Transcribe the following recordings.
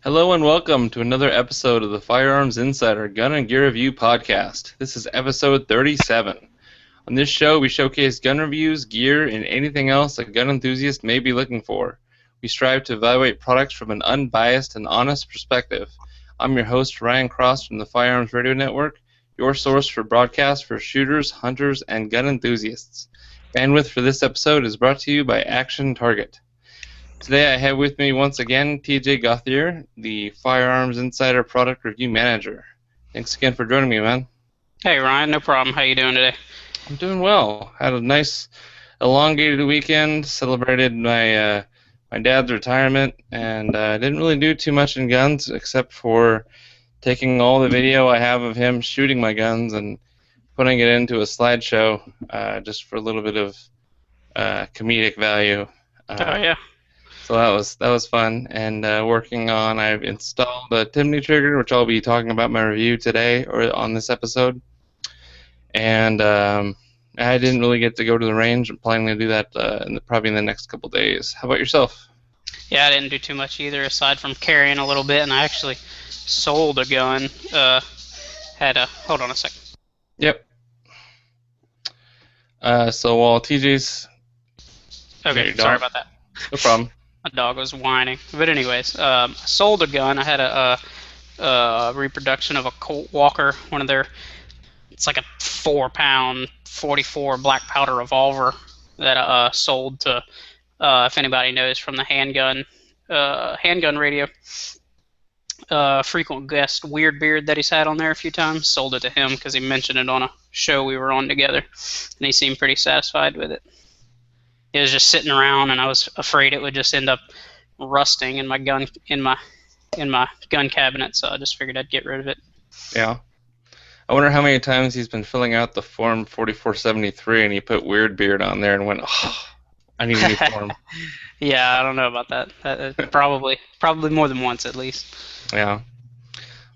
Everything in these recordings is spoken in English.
Hello and welcome to another episode of the Firearms Insider Gun and Gear Review Podcast. This is episode 37. On this show, we showcase gun reviews, gear, and anything else a gun enthusiast may be looking for. We strive to evaluate products from an unbiased and honest perspective. I'm your host, Ryan Cross from the Firearms Radio Network, your source for broadcasts for shooters, hunters, and gun enthusiasts. Bandwidth for this episode is brought to you by Action Target. Today I have with me once again TJ Gauthier, the Firearms Insider Product Review Manager. Thanks again for joining me, man. Hey Ryan, no problem. How you doing today? I'm doing well. Had a nice elongated weekend, celebrated my dad's retirement, and didn't really do too much in guns except for taking all the video I have of him shooting my guns and putting it into a slideshow just for a little bit of comedic value. Oh yeah. So that was fun, and I've installed a Timney trigger, which I'll be talking about in my review today or on this episode. And I didn't really get to go to the range. I'm planning to do that probably in the next couple days. How about yourself? Yeah, I didn't do too much either, aside from carrying a little bit, and I actually sold a gun. Hold on a second. Yep. So while TJ's... Okay, sorry about that. No problem. My dog was whining. But anyways, I sold a gun. I had a reproduction of a Colt Walker, one of their... It's like a 4-pound 44 black powder revolver that I sold to, if anybody knows from the handgun radio, frequent guest Weird Beard that he's had on there a few times. Sold it to him because he mentioned it on a show we were on together, and he seemed pretty satisfied with it. It was just sitting around, and I was afraid it would just end up rusting in my gun gun cabinet, so I just figured I'd get rid of it. Yeah. I wonder how many times he's been filling out the form 4473 and he put Weird Beard on there and went, oh, I need a new form. Yeah, I don't know about that. Probably more than once at least. Yeah.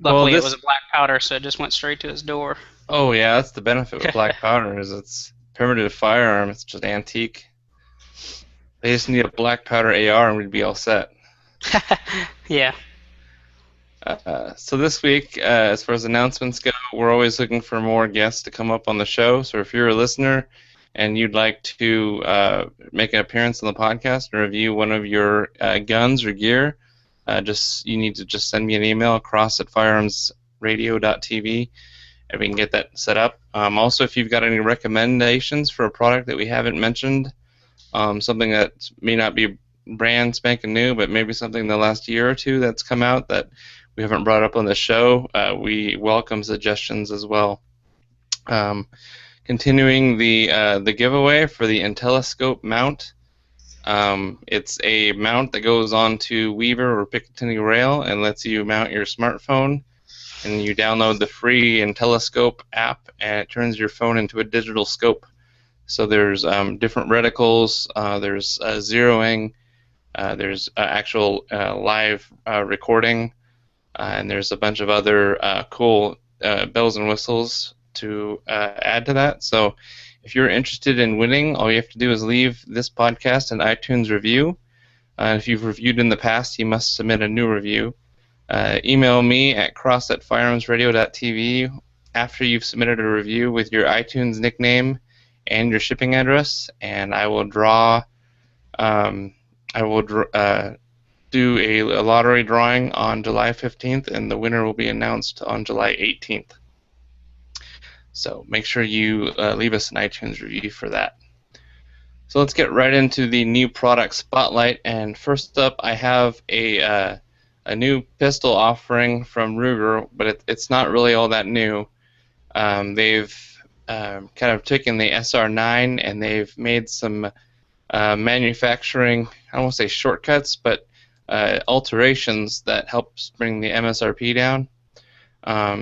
Luckily, it was a black powder, so it just went straight to his door. Oh, yeah, that's the benefit with black powder is it's primitive firearm. It's just antique. They just need a black powder AR and we'd be all set. Yeah. So this week, as far as announcements go, we're always looking for more guests to come up on the show. So if you're a listener and you'd like to make an appearance on the podcast and review one of your guns or gear, you need to just send me an email cross@firearmsradio.tv and we can get that set up. Also, if you've got any recommendations for a product that we haven't mentioned, something that may not be brand spanking new, but maybe something in the last year or two that's come out that we haven't brought up on the show, we welcome suggestions as well. Continuing the giveaway for the IntelliScope mount. It's a mount that goes onto Weaver or Picatinny Rail and lets you mount your smartphone. And you download the free IntelliScope app, and it turns your phone into a digital scope. So there's different reticles, there's zeroing, there's actual live recording, and there's a bunch of other cool bells and whistles to add to that. So if you're interested in winning, all you have to do is leave this podcast an iTunes review. If you've reviewed in the past, you must submit a new review. Email me at cross@firearmsradio.tv after you've submitted a review with your iTunes nickname and your shipping address, and I will do a lottery drawing on July 15th, and the winner will be announced on July 18th. So make sure you leave us an iTunes review for that. So let's get right into the new product spotlight, and first up I have a new pistol offering from Ruger, but it's not really all that new. They've kind of taken the SR9 and they've made some manufacturing, I don't want to say shortcuts, but alterations that helps bring the MSRP down.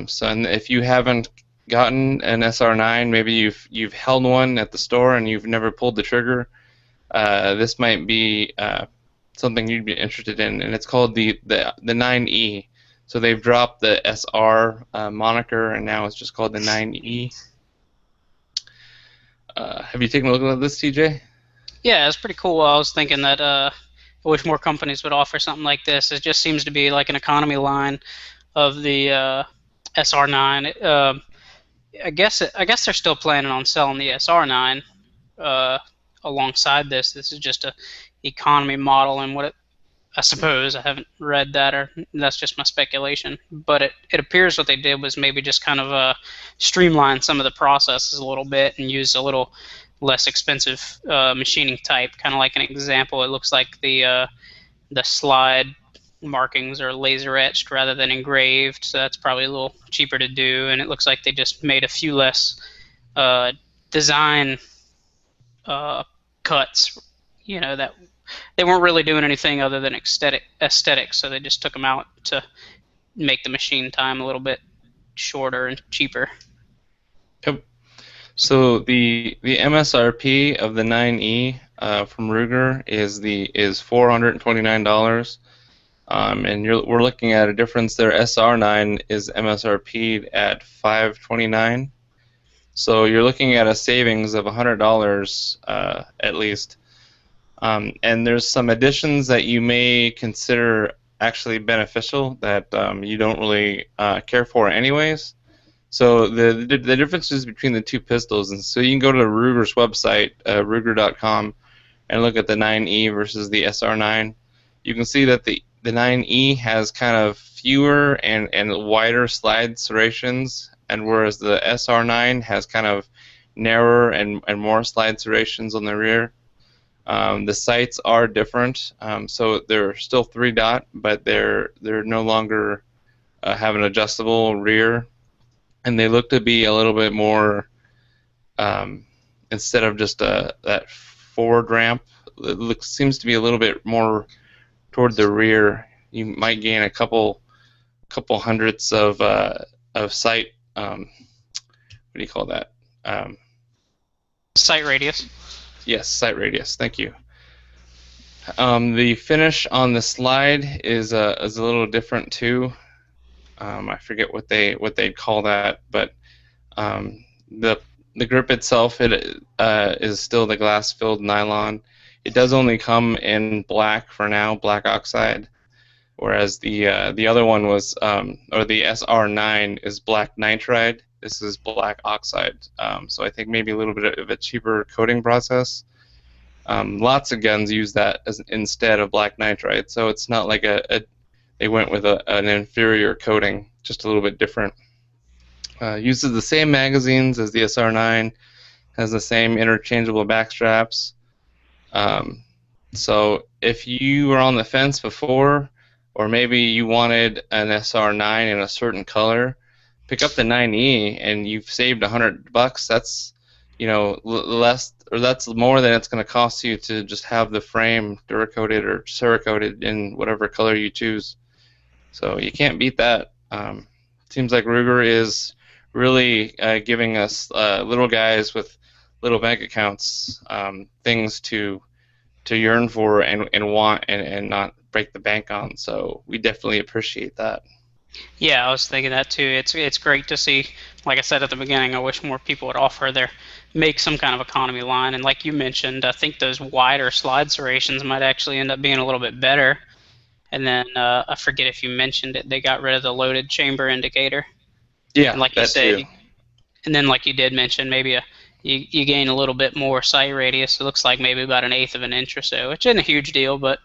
So if you haven't gotten an SR9, maybe you've held one at the store and you've never pulled the trigger, this might be something you'd be interested in, and it's called the 9E. So they've dropped the SR moniker, and now it's just called the 9E. Have you taken a look at this, TJ? Yeah, it's pretty cool. I was thinking that I wish more companies would offer something like this. It just seems to be like an economy line of the SR9. I guess they're still planning on selling the SR9 uh, alongside this. This is just a economy model, and what it, I suppose I haven't read that, or that's just my speculation. But it appears what they did was maybe just kind of streamline some of the processes a little bit and use a little less expensive machining type. Kind of like an example, it looks like the slide markings are laser etched rather than engraved, so that's probably a little cheaper to do. And it looks like they just made a few less design cuts. That they weren't really doing anything other than aesthetics, so they just took them out to make the machine time a little bit shorter and cheaper. Yep. So the MSRP of the 9E from Ruger is $429. And we're looking at a difference there. SR9 is MSRP'd at $529. So you're looking at a savings of $100 at least. And there's some additions that you may consider actually beneficial that you don't really care for anyways. So the differences between the two pistols, and so you can go to Ruger's website, Ruger.com, and look at the 9E versus the SR9. You can see that the 9E has kind of fewer and wider slide serrations, and whereas the SR9 has kind of narrower and more slide serrations on the rear. The sights are different, so they're still 3-dot, but they're no longer have an adjustable rear, and they look to be a little bit more, instead of just that forward ramp, it seems to be a little bit more toward the rear. You might gain a couple hundredths of sight. What do you call that? Sight radius. Yes, sight radius. Thank you. The finish on the slide is a little different too. I forget what they'd call that, but the grip itself is still the glass-filled nylon. It does only come in black for now, black oxide, whereas the other one was, or the SR9 is black nitride. This is black oxide. So I think maybe a little bit of a cheaper coating process. Lots of guns use that instead of black nitride, so it's not like they went with an inferior coating, just a little bit different. Uses the same magazines as the SR9, has the same interchangeable back straps. So if you were on the fence before, or maybe you wanted an SR9 in a certain color, pick up the 9E and you've saved $100. That's less, or that's more than it's going to cost you to just have the frame Duracoated or Cerakoted in whatever color you choose. So you can't beat that. Seems like Ruger is really giving us little guys with little bank accounts things to yearn for and want and not break the bank on. So we definitely appreciate that. Yeah, I was thinking that too. It's great to see. Like I said at the beginning, I wish more people would make some kind of economy line. And like you mentioned, I think those wider slide serrations might actually end up being a little bit better. And then I forget if you mentioned it, they got rid of the loaded chamber indicator. Yeah, and like that you said, too. And then like you did mention, maybe you gain a little bit more sight radius. It looks like maybe about 1/8 of an inch or so, which isn't a huge deal, but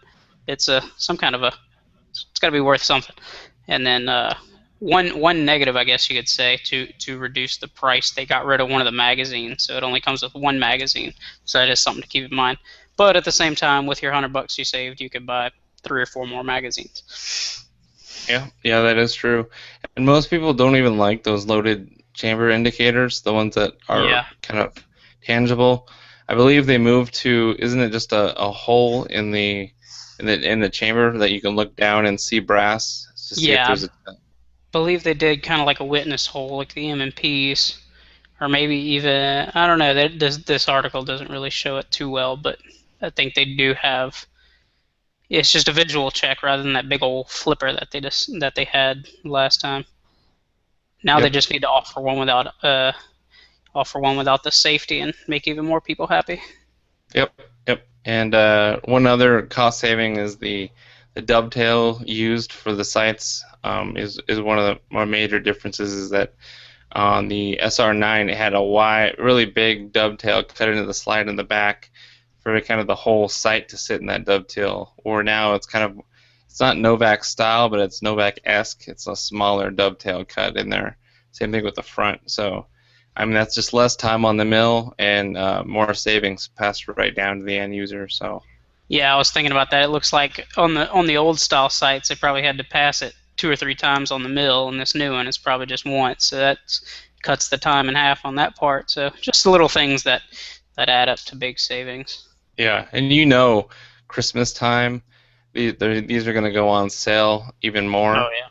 it's some kind of it's got to be worth something. And then one negative, I guess you could say, to reduce the price, they got rid of one of the magazines, so it only comes with one magazine. So that is something to keep in mind. But at the same time, with your $100 you saved, you could buy 3 or 4 more magazines. Yeah, that is true. And most people don't even like those loaded chamber indicators, the ones that are kind of tangible. I believe they moved to, isn't it just a hole in the chamber that you can look down and see brass to see if there's I believe they did kind of like a witness hole, like the M&Ps, or maybe even, I don't know. This article doesn't really show it too well, but I think they do have. It's just a visual check rather than that big old flipper that they had last time. Now they just need to offer one without the safety and make even more people happy. Yep. And one other cost saving is the dovetail used for the sights is one of the more major differences. Is that on the SR9 it had a wide, really big dovetail cut into the slide in the back for kind of the whole sight to sit in that dovetail. Or now it's not Novak style, but it's Novak-esque. It's a smaller dovetail cut in there. Same thing with the front. So, I mean, that's just less time on the mill and more savings passed right down to the end user. So. Yeah, I was thinking about that. It looks like on the old style sights, they probably had to pass it 2 or 3 times on the mill, and this new one is probably just once. So that cuts the time in half on that part. So just little things that add up to big savings. Yeah, and Christmas time, these are going to go on sale even more. Oh yeah.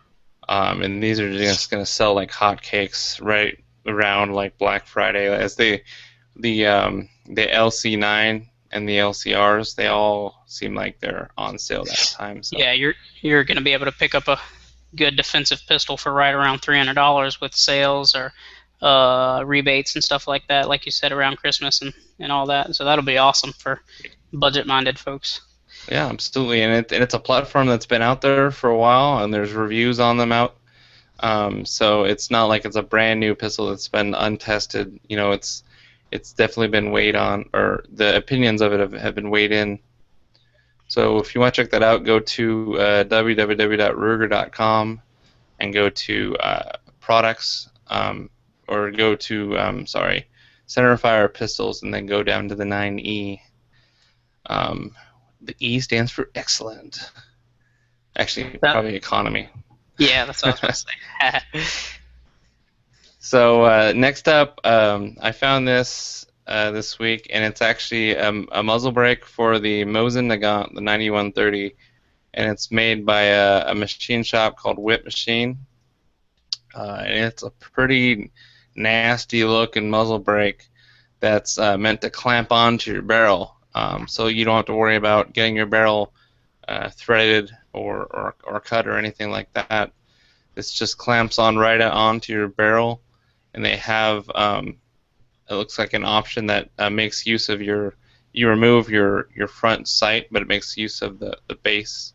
And these are just going to sell like hotcakes right around like Black Friday, as the LC9 and the LCRs, they all seem like they're on sale that time. So. Yeah, you're going to be able to pick up a good defensive pistol for right around $300 with sales or rebates and stuff like that, like you said, around Christmas and all that. So that'll be awesome for budget-minded folks. Yeah, absolutely, and it's a platform that's been out there for a while, and there's reviews on them out. So it's not like it's a brand new pistol that's been untested. It's definitely been weighed on, or the opinions of it have been weighed in. So if you want to check that out, go to www.ruger.com and go to products, or go to centerfire pistols, and then go down to the 9E. The E stands for excellent. Actually, probably economy. Yeah, that's what I was going to say. So next up, I found this week, and it's actually a muzzle brake for the Mosin Nagant, the 9130, and it's made by a machine shop called Whip Machine. And it's a pretty nasty looking muzzle brake that's meant to clamp onto your barrel, so you don't have to worry about getting your barrel threaded or cut or anything like that. This just clamps on right onto your barrel, and they have it looks like an option that makes use of you remove your front sight, but it makes use of the base,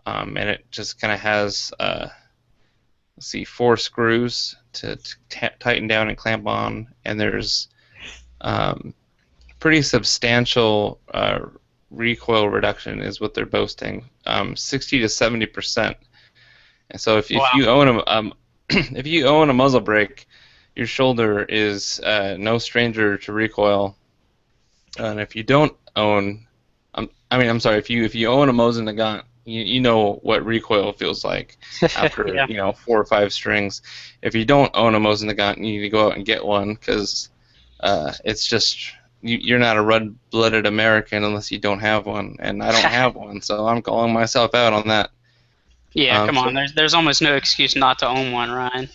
and it just kind of has 4 screws to tighten down and clamp on, and there's pretty substantial recoil reduction is what they're boasting, 60 to 70%. And so if you own if you own a muzzle brake, your shoulder is no stranger to recoil. And if you don't own, if you own a Mosin Nagant, you know what recoil feels like after 4 or 5 strings. If you don't own a Mosin Nagant, you need to go out and get one, because it's just you're not a red-blooded American unless you don't have one, and I don't have one, so I'm calling myself out on that. Yeah, come on. There's almost no excuse not to own one, Ryan.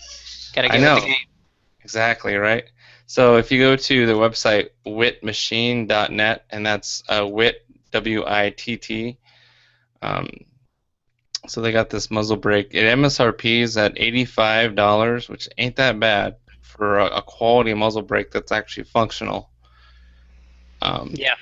Gotta get with the game. Exactly, right? So if you go to the website wittmachine.net, and that's Witt, W-I-T-T, so they got this muzzle brake. It MSRP's at $85, which ain't that bad for a quality muzzle brake that's actually functional. Yeah.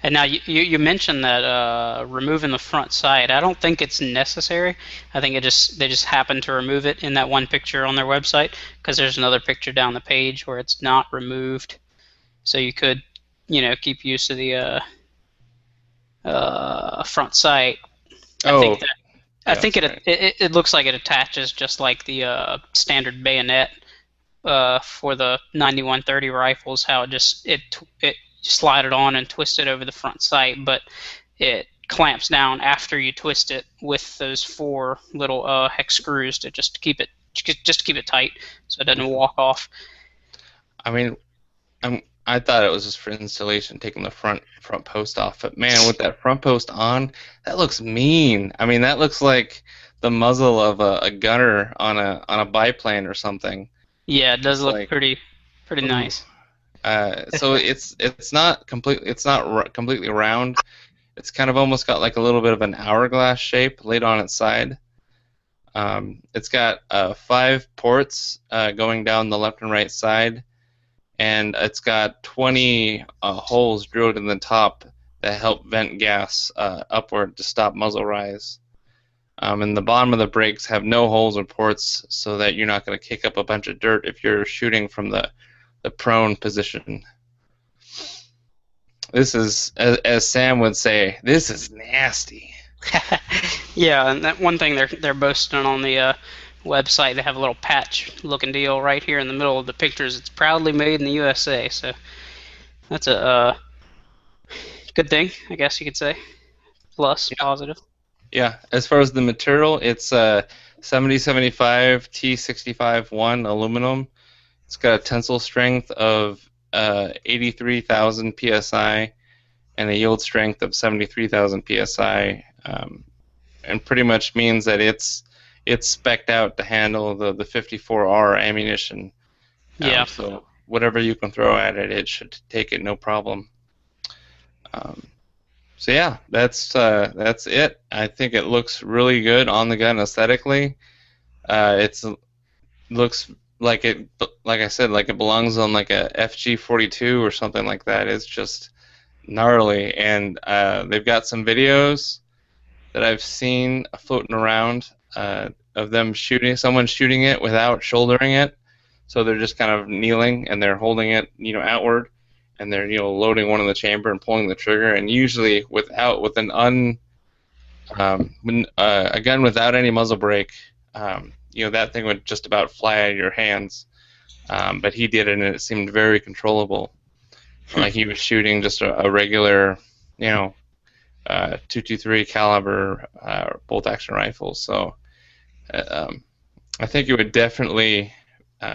And now you mentioned that removing the front sight. I don't think it's necessary. I think they just happen to remove it in that one picture on their website, because there's another picture down the page where it's not removed. So you could, keep use of the front sight. I think it looks like it attaches just like the standard bayonet for the 9130 rifles. How it slide it on and twist it over the front sight, but it clamps down after you twist it with those 4 little hex screws to just keep it tight so it doesn't walk off. I thought it was just for installation, taking the front post off, but man, with that front post on, that looks mean. That looks like the muzzle of a gunner on a biplane or something. Yeah, it does look pretty nice. So it's not completely round. It's kind of almost got like a little bit of an hourglass shape laid on its side. It's got 5 ports going down the left and right side, and it's got 20 holes drilled in the top that help vent gas upward to stop muzzle rise. And the bottom of the brakes have no holes or ports, so that you're not going to kick up a bunch of dirt if you're shooting from the prone position. This is, as Sam would say, this is nasty. Yeah, and that one thing they're boasting on the website, they have a little patch-looking deal right here in the middle of the pictures. It's proudly made in the USA, so that's a good thing, I guess you could say. Plus, Yeah. positive. Yeah, as far as the material, it's 7075 T65-1 aluminum. It's got a tensile strength of 83,000 psi and a yield strength of 73,000 psi, and pretty much means that it's spec'd out to handle the 54R ammunition. Yeah. So whatever you can throw at it, it should take it no problem. So yeah, that's it. I think it looks really good on the gun aesthetically. It looks like like I said, like it belongs on like a FG42 or something like that. It's just gnarly, and they've got some videos that I've seen floating around of them someone shooting it without shouldering it. So they're just kind of kneeling and they're holding it, outward, and they're loading one in the chamber and pulling the trigger. And usually with a gun without any muzzle brake, that thing would just about fly out of your hands. But he did it, and it seemed very controllable, like he was shooting just a regular, 223 caliber bolt action rifle. So I think it would definitely.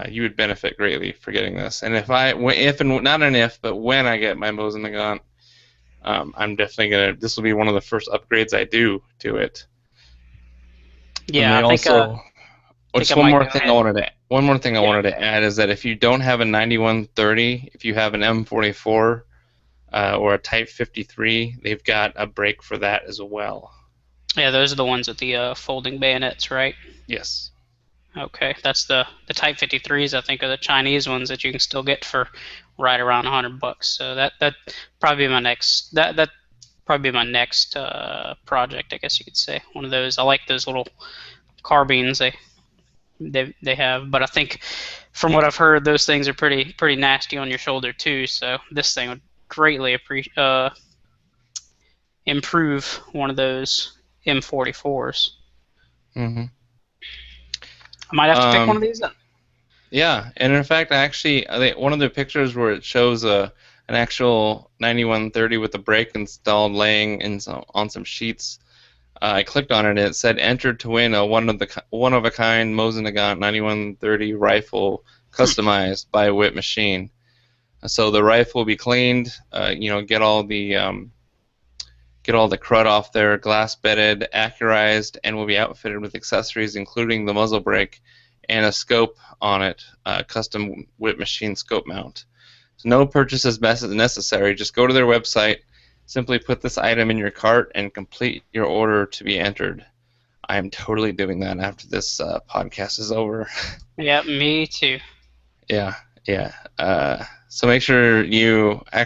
You would benefit greatly for getting this, and but when I get my Mosin Nagant, I'm definitely this will be one of the first upgrades I do to it. Yeah, and I think. One more thing I wanted to add is that if you don't have a 9130, if you have an M44 or a Type 53, they've got a brake for that as well. Yeah, those are the ones with the folding bayonets, right? Yes. Okay, that's the Type 53s. I think are the Chinese ones that you can still get for right around $100. So that probably be my next project, I guess you could say. One of those. I like those little carbines they have, but I think from what I've heard, those things are pretty nasty on your shoulder too. So this thing would greatly improve one of those M44s. Mm-hmm. I might have to pick one of these up. Yeah, and in fact, actually, one of the pictures where it shows an actual 9130 with the brake installed laying on some sheets, I clicked on it, and it said entered to win a one of a kind Mosin Nagant 9130 rifle customized by Whip Machine. So the rifle will be cleaned, get all the crud off there, glass bedded, accurized, and will be outfitted with accessories including the muzzle brake and a scope on it, custom Whip Machine scope mount. So no purchase is necessary. Just go to their website, simply put this item in your cart, and complete your order to be entered. I am totally doing that after this podcast is over. Yeah, me too. Yeah. So make sure you I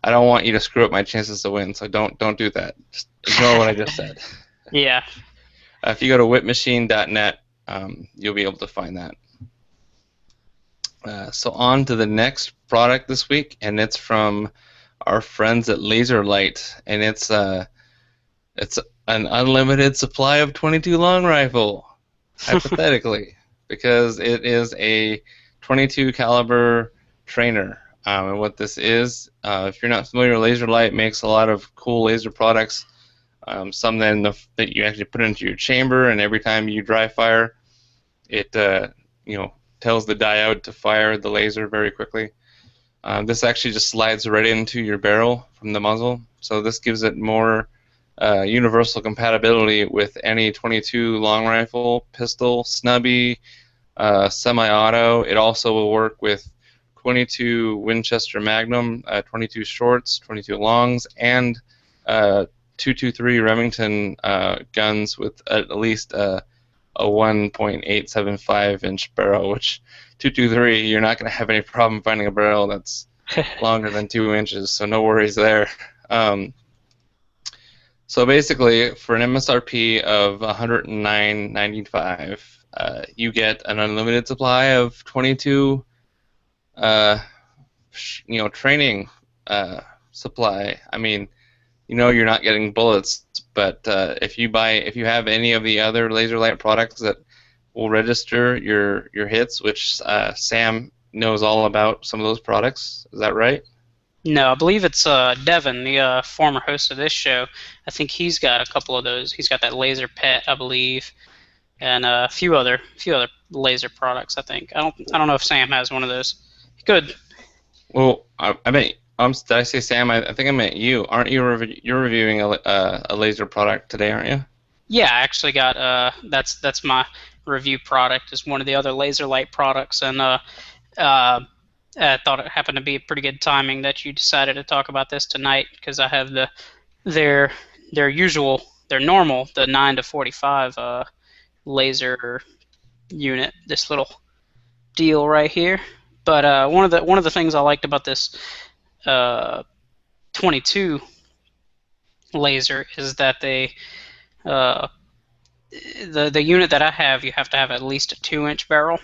don't want you to screw up my chances to win. So don't do that. Just ignore what I just said. Yeah. If you go to whipmachine.net, you'll be able to find that. So on to the next product this week, and it's from our friends at Laser Light, and it's an unlimited supply of 22 long rifle, hypothetically, because it is a 22 caliber trainer. And what this is, if you're not familiar, Laser Light makes a lot of cool laser products. Some that you actually put into your chamber, and every time you dry fire, it tells the diode to fire the laser very quickly. This actually just slides right into your barrel from the muzzle, so this gives it more universal compatibility with any 22 long rifle, pistol, snubby, semi-auto. It also will work with 22 Winchester Magnum, 22 shorts, 22 longs, and 223 Remington guns with at least a 1.875 inch barrel, which 223, you're not going to have any problem finding a barrel that's longer than 2 inches, so no worries there. So basically, for an MSRP of 109.95, you get an unlimited supply of 22, uh, training supply. I mean, you're not getting bullets, but if you have any of the other laser light products that will register your hits, which Sam knows all about some of those products. Is that right? No, I believe it's Devin, the former host of this show. I think he's got a couple of those. He's got that laser pet, I believe, and a few other laser products. I think. I don't know if Sam has one of those. Good. Well, I meant, did I say Sam? I think I meant you. Aren't you you're reviewing a laser product today, aren't you? Yeah, I actually got that's my review product is one of the other laser light products, and I thought it happened to be pretty good timing that you decided to talk about this tonight because I have their their normal the 9 to 45 laser unit, this little deal right here. But one of the things I liked about this 22 laser is that uh, the unit that I have, you have to have at least a 2-inch barrel,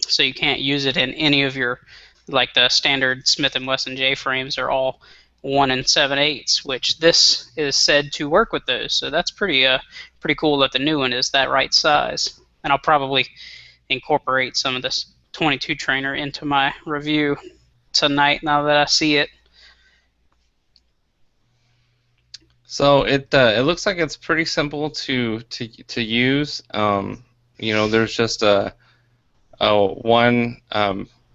so you can't use it in any of your, like the standard Smith & Wesson J frames are all 1 7/8, which this is said to work with those. So that's pretty cool that the new one is that right size. And I'll probably incorporate some of this 22 trainer into my review tonight now that I see it. So it looks like it's pretty simple to use. There's just a one.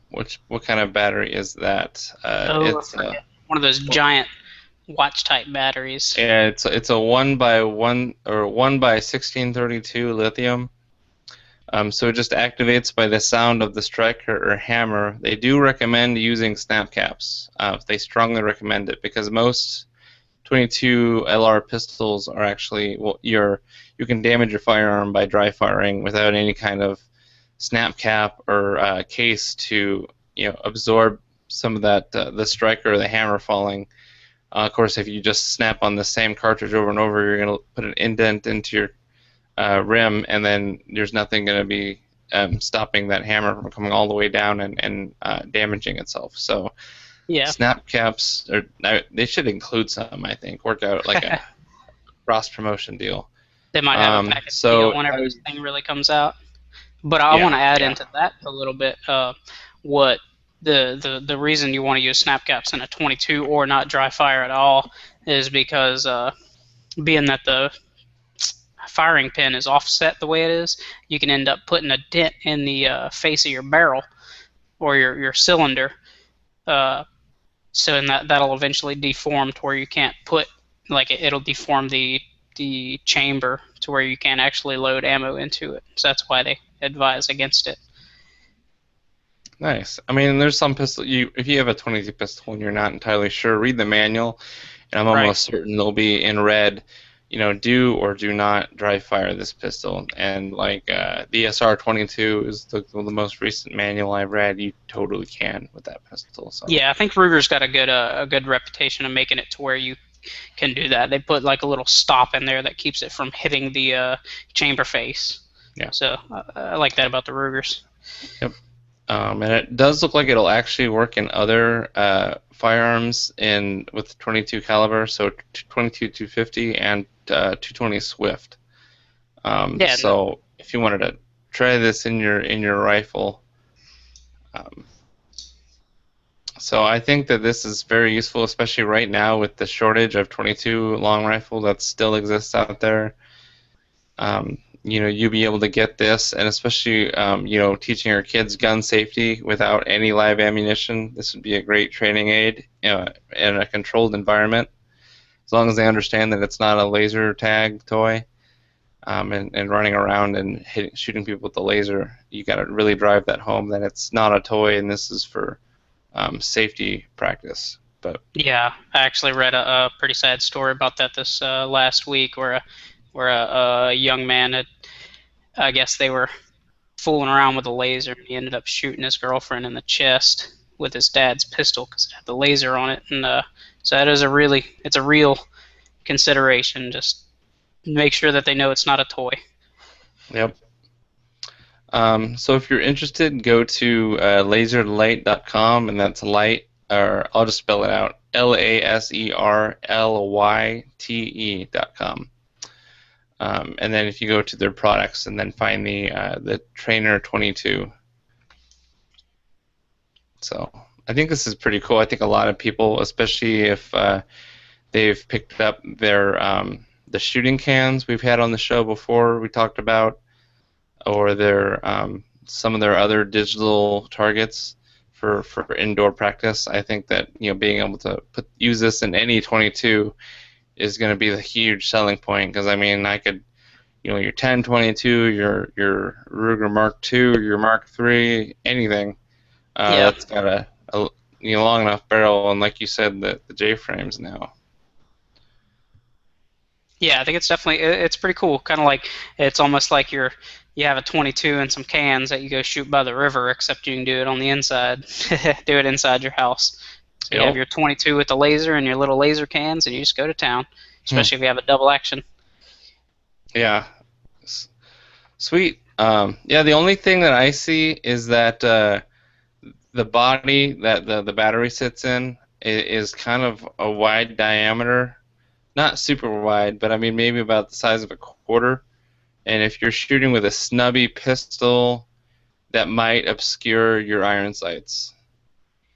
What kind of battery is that? It's one of those giant watch type batteries. Yeah, it's a 1 by 1 or 1 by 1632 lithium. So it just activates by the sound of the striker or hammer. They do recommend using snap caps. They strongly recommend it because most 22 LR pistols are actually, well, you can damage your firearm by dry firing without any kind of snap cap or case to absorb some of that the striker or the hammer falling. Of course, if you just snap on the same cartridge over and over, you're going to put an indent into your rim, and then there's nothing going to be stopping that hammer from coming all the way down and damaging itself. So Yeah, snap caps, they should include some, I think. Work out like a cross promotion deal. they might have a package deal whenever this thing really comes out. But I want to add into that a little bit. What the reason you want to use snap caps in a 22 or not dry fire at all is because being that the firing pin is offset the way it is, you can end up putting a dent in the face of your barrel or your cylinder. So and that'll eventually deform to where you can't put, like, it'll deform the chamber to where you can't actually load ammo into it. So that's why they advise against it. Nice. I mean, there's some pistol. If you have a 22 pistol and you're not entirely sure, read the manual, and I'm almost certain they'll be in red. Do or do not dry fire this pistol. And like the SR22 is the most recent manual I've read. You totally can with that pistol. So. Yeah, I think Ruger's got a good reputation of making it to where you can do that. They put like a little stop in there that keeps it from hitting the chamber face. Yeah. So I like that about the Rugers. Yep. And it does look like it'll actually work in other firearms with 22 caliber, so 22 250 and 220 Swift. So if you wanted to try this in your rifle, so I think that this is very useful, especially right now with the shortage of 22 long rifle that still exists out there. You'll be able to get this, and especially, teaching our kids gun safety without any live ammunition. This would be a great training aid in a controlled environment, as long as they understand that it's not a laser tag toy, and running around and shooting people with the laser. You got to really drive that home that it's not a toy, and this is for safety practice. But yeah, I actually read a pretty sad story about that this last week, where a young man had, I guess they were fooling around with a laser, and he ended up shooting his girlfriend in the chest with his dad's pistol because it had the laser on it, and So that is it's a real consideration. Just make sure that they know it's not a toy. Yep. So if you're interested, go to laserlight.com, and that's light, or I'll just spell it out, laserlyte.com. And then if you go to their products and then find the Trainer 22. So I think this is pretty cool. I think a lot of people, especially if they've picked up their the shooting cans we've had on the show before, we talked about, or their some of their other digital targets for indoor practice. I think that being able to use this in any 22 is going to be the huge selling point, because I mean I could your 1022, your Ruger Mark II, your Mark III, anything that's got a long enough barrel, and like you said, the J frames now. Yeah, I think it's definitely it's pretty cool. Kind of like it's almost like you have a 22 and some cans that you go shoot by the river, except you can do it on the inside. Do it inside your house. So you have your 22 with the laser and your little laser cans, and you just go to town, especially if you have a double action. Yeah. Sweet. Yeah, the only thing that I see is that the body that the battery sits in is kind of a wide diameter. Not super wide, but I mean maybe about the size of a quarter. And if you're shooting with a snubby pistol, that might obscure your iron sights.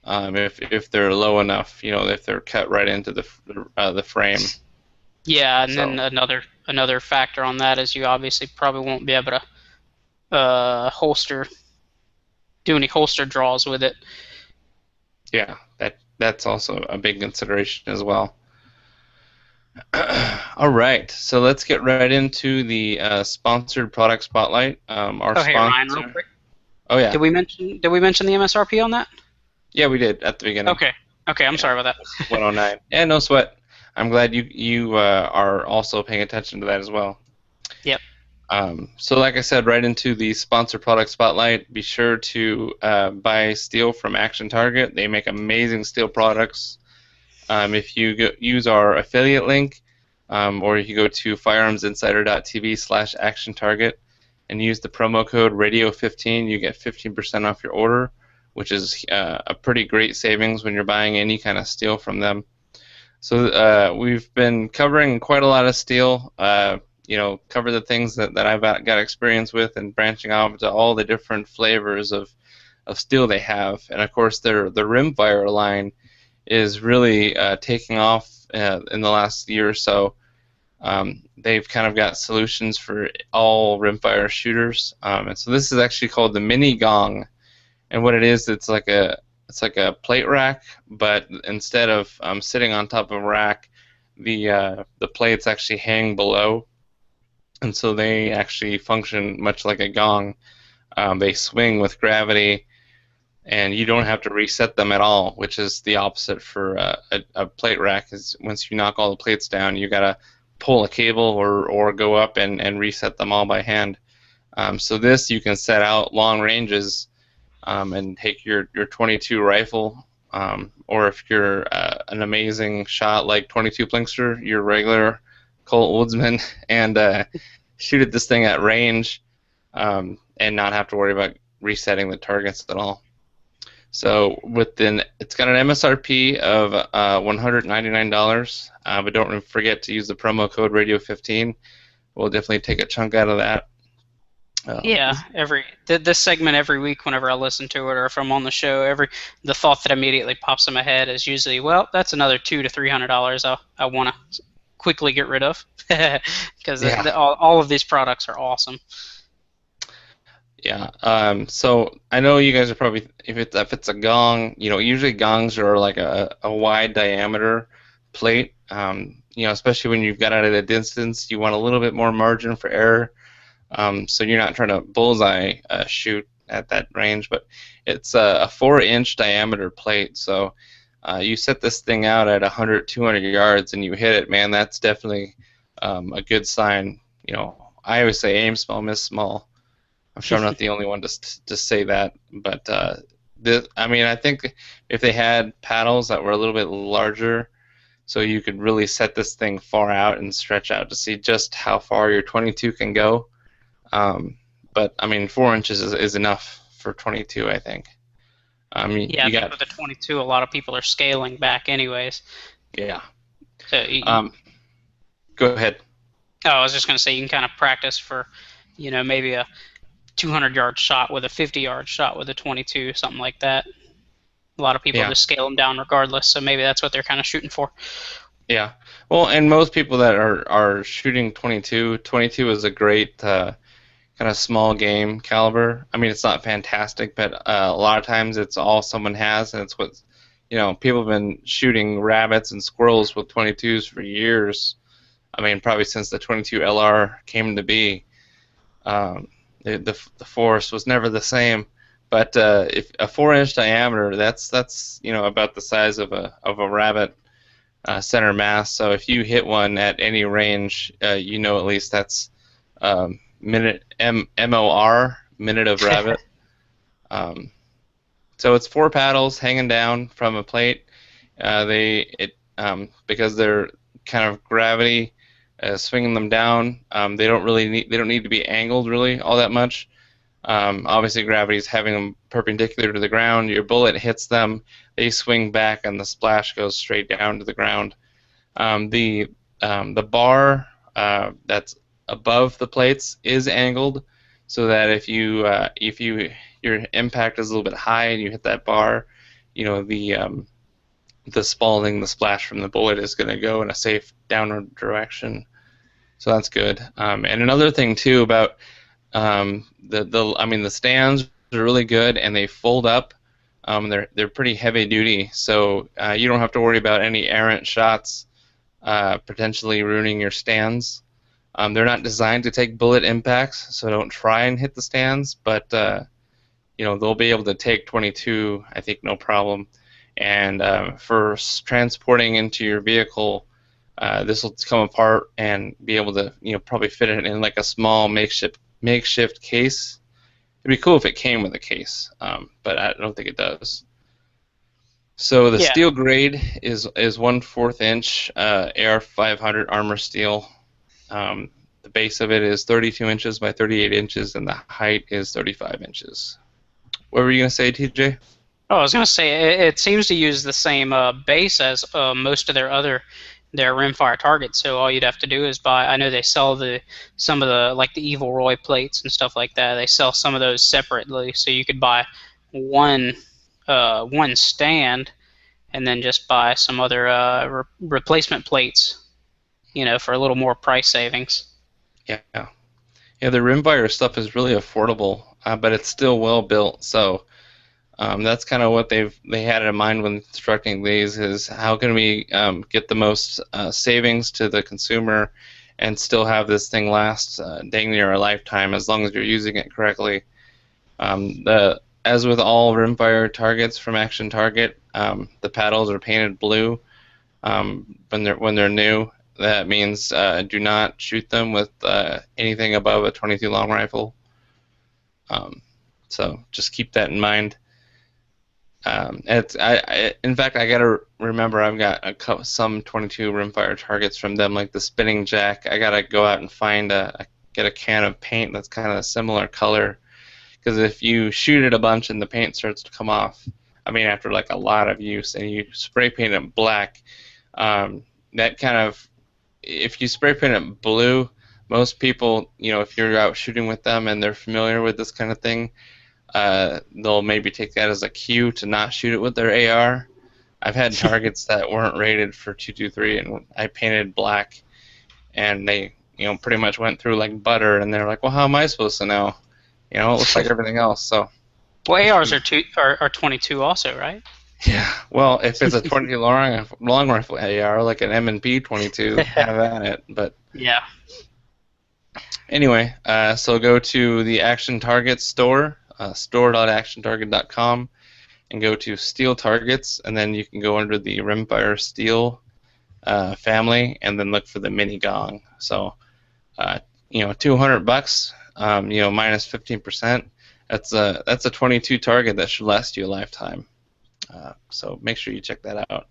If they're low enough, if they're cut right into the frame. Yeah, and then another factor on that is you obviously probably won't be able to do any holster draws with it. Yeah, that's also a big consideration as well. All right, so let's get right into the sponsored product spotlight. Our sponsor. Hey Ryan, real quick. Oh yeah. Did we mention the MSRP on that? Yeah, we did at the beginning. Okay, I'm sorry about that. 109. Yeah, no sweat. I'm glad you are also paying attention to that as well. Yep. So like I said, right into the sponsored product spotlight. Be sure to buy steel from Action Target. They make amazing steel products. If you use our affiliate link, or if you go to firearmsinsider.tv/actiontarget and use the promo code radio15, you get 15% off your order, which is a pretty great savings when you're buying any kind of steel from them. So we've been covering quite a lot of steel. Cover the things that I've got experience with, and branching out to all the different flavors of steel they have. And of course, the rimfire line is really taking off in the last year or so. They've kind of got solutions for all rimfire shooters, and so this is actually called the Mini Gong. And what it is, it's like a plate rack, but instead of sitting on top of a rack, the plates actually hang below, and so they actually function much like a gong. They swing with gravity, and you don't have to reset them at all, which is the opposite for a plate rack. Is once you knock all the plates down, you gotta pull a cable or go up and reset them all by hand. So this you can set out long ranges and take your 22 rifle, or if you're an amazing shot like 22 Plinkster, your regular Colt Woodsman, and shoot at this thing at range, and not have to worry about resetting the targets at all. So it's got an MSRP of $199, but don't forget to use the promo code Radio15. We'll definitely take a chunk out of that. Yeah, this segment every week, whenever I listen to it or if I'm on the show, the thought that immediately pops in my head is usually, well, that's another $200 to $300 I want to quickly get rid of, because all of these products are awesome. Yeah. So I know you guys are probably, if it's a gong, usually gongs are like a wide diameter plate. Especially when you've got it at a distance, you want a little bit more margin for error. So you're not trying to bullseye shoot at that range, but it's a 4-inch diameter plate. So you set this thing out at 100, 200 yards and you hit it, man, that's definitely a good sign. I always say aim small, miss small. I'm sure I'm not the only one to say that, but I think if they had paddles that were a little bit larger, so you could really set this thing far out and stretch out to see just how far your 22 can go. But I mean, 4 inches is enough for 22, I think. Yeah, I You think got, with the 22, a lot of people are scaling back anyways. yeah. So Go ahead. oh, I was just going to say you can kind of practice for, maybe a 200-yard shot with a 50-yard shot with a 22, something like that. A lot of people Yeah. just scale them down regardless, so maybe that's what they're kind of shooting for. Yeah. Well, and most people that are shooting 22, 22 is a great kind of small game caliber. I mean, it's not fantastic, but a lot of times it's all someone has, and it's what, people have been shooting rabbits and squirrels with 22s for years. I mean, probably since the 22 LR came to be. The force was never the same, but if a 4-inch diameter, that's about the size of a rabbit center mass. So if you hit one at any range, at least that's minute MOR, minute of rabbit. So it's 4 paddles hanging down from a plate. Because they're kind of gravity swinging them down. They don't need to be angled really all that much. Obviously, gravity is having them perpendicular to the ground. Your bullet hits them, they swing back, and the splash goes straight down to the ground. The bar that's above the plates is angled, so that if your impact is a little bit high and you hit that bar, the splash from the bullet is going to go in a safe downward direction. So that's good. And another thing too about the stands are really good, and they fold up. They're pretty heavy duty, so you don't have to worry about any errant shots potentially ruining your stands. They're not designed to take bullet impacts, so don't try and hit the stands. But they'll be able to take 22, I think, no problem. And for transporting into your vehicle, this will come apart and be able to probably fit it in like a small makeshift case. It'd be cool if it came with a case, but I don't think it does. So the steel grade is 1/4 inch AR500 armor steel. The base of it is 32 inches by 38 inches, and the height is 35 inches. What were you going to say, TJ? Oh, I was going to say it seems to use the same base as most of their rimfire targets. So all you'd have to do is buy. I know they sell some of the like the Evil Roy plates and stuff like that. They sell some of those separately, so you could buy one stand and then just buy some other replacement plates, for a little more price savings. Yeah, the rimfire stuff is really affordable, but it's still well built. So that's kind of what they had in mind when constructing these, is how can we get the most savings to the consumer and still have this thing last dang near a lifetime as long as you're using it correctly. As with all rimfire targets from Action Target, the paddles are painted blue when they're new. That means do not shoot them with anything above a 22 long rifle. So just keep that in mind. In fact, I gotta remember I've got some 22 rimfire targets from them, like the spinning jack. I gotta go out and get a can of paint that's kind of a similar color, because if you shoot it a bunch and the paint starts to come off, I mean after like a lot of use, and you spray paint it black, that kind of, if you spray paint it blue, most people, if you're out shooting with them and they're familiar with this kind of thing, they'll maybe take that as a cue to not shoot it with their AR. I've had targets that weren't rated for 223, and I painted black, and they, pretty much went through like butter, and they're like, "Well, how am I supposed to know? It looks like everything else." So, well, ARs are 22 also, right? Yeah. Well, if it's a 22 long rifle AR, like an M&P 22, have at it. But yeah. Anyway, so go to the Action Target store, store.actiontarget.com, and go to Steel Targets, and then you can go under the Rimfire Steel family, and then look for the Mini Gong. So, $200, minus 15%. That's a 22 target that should last you a lifetime. So make sure you check that out.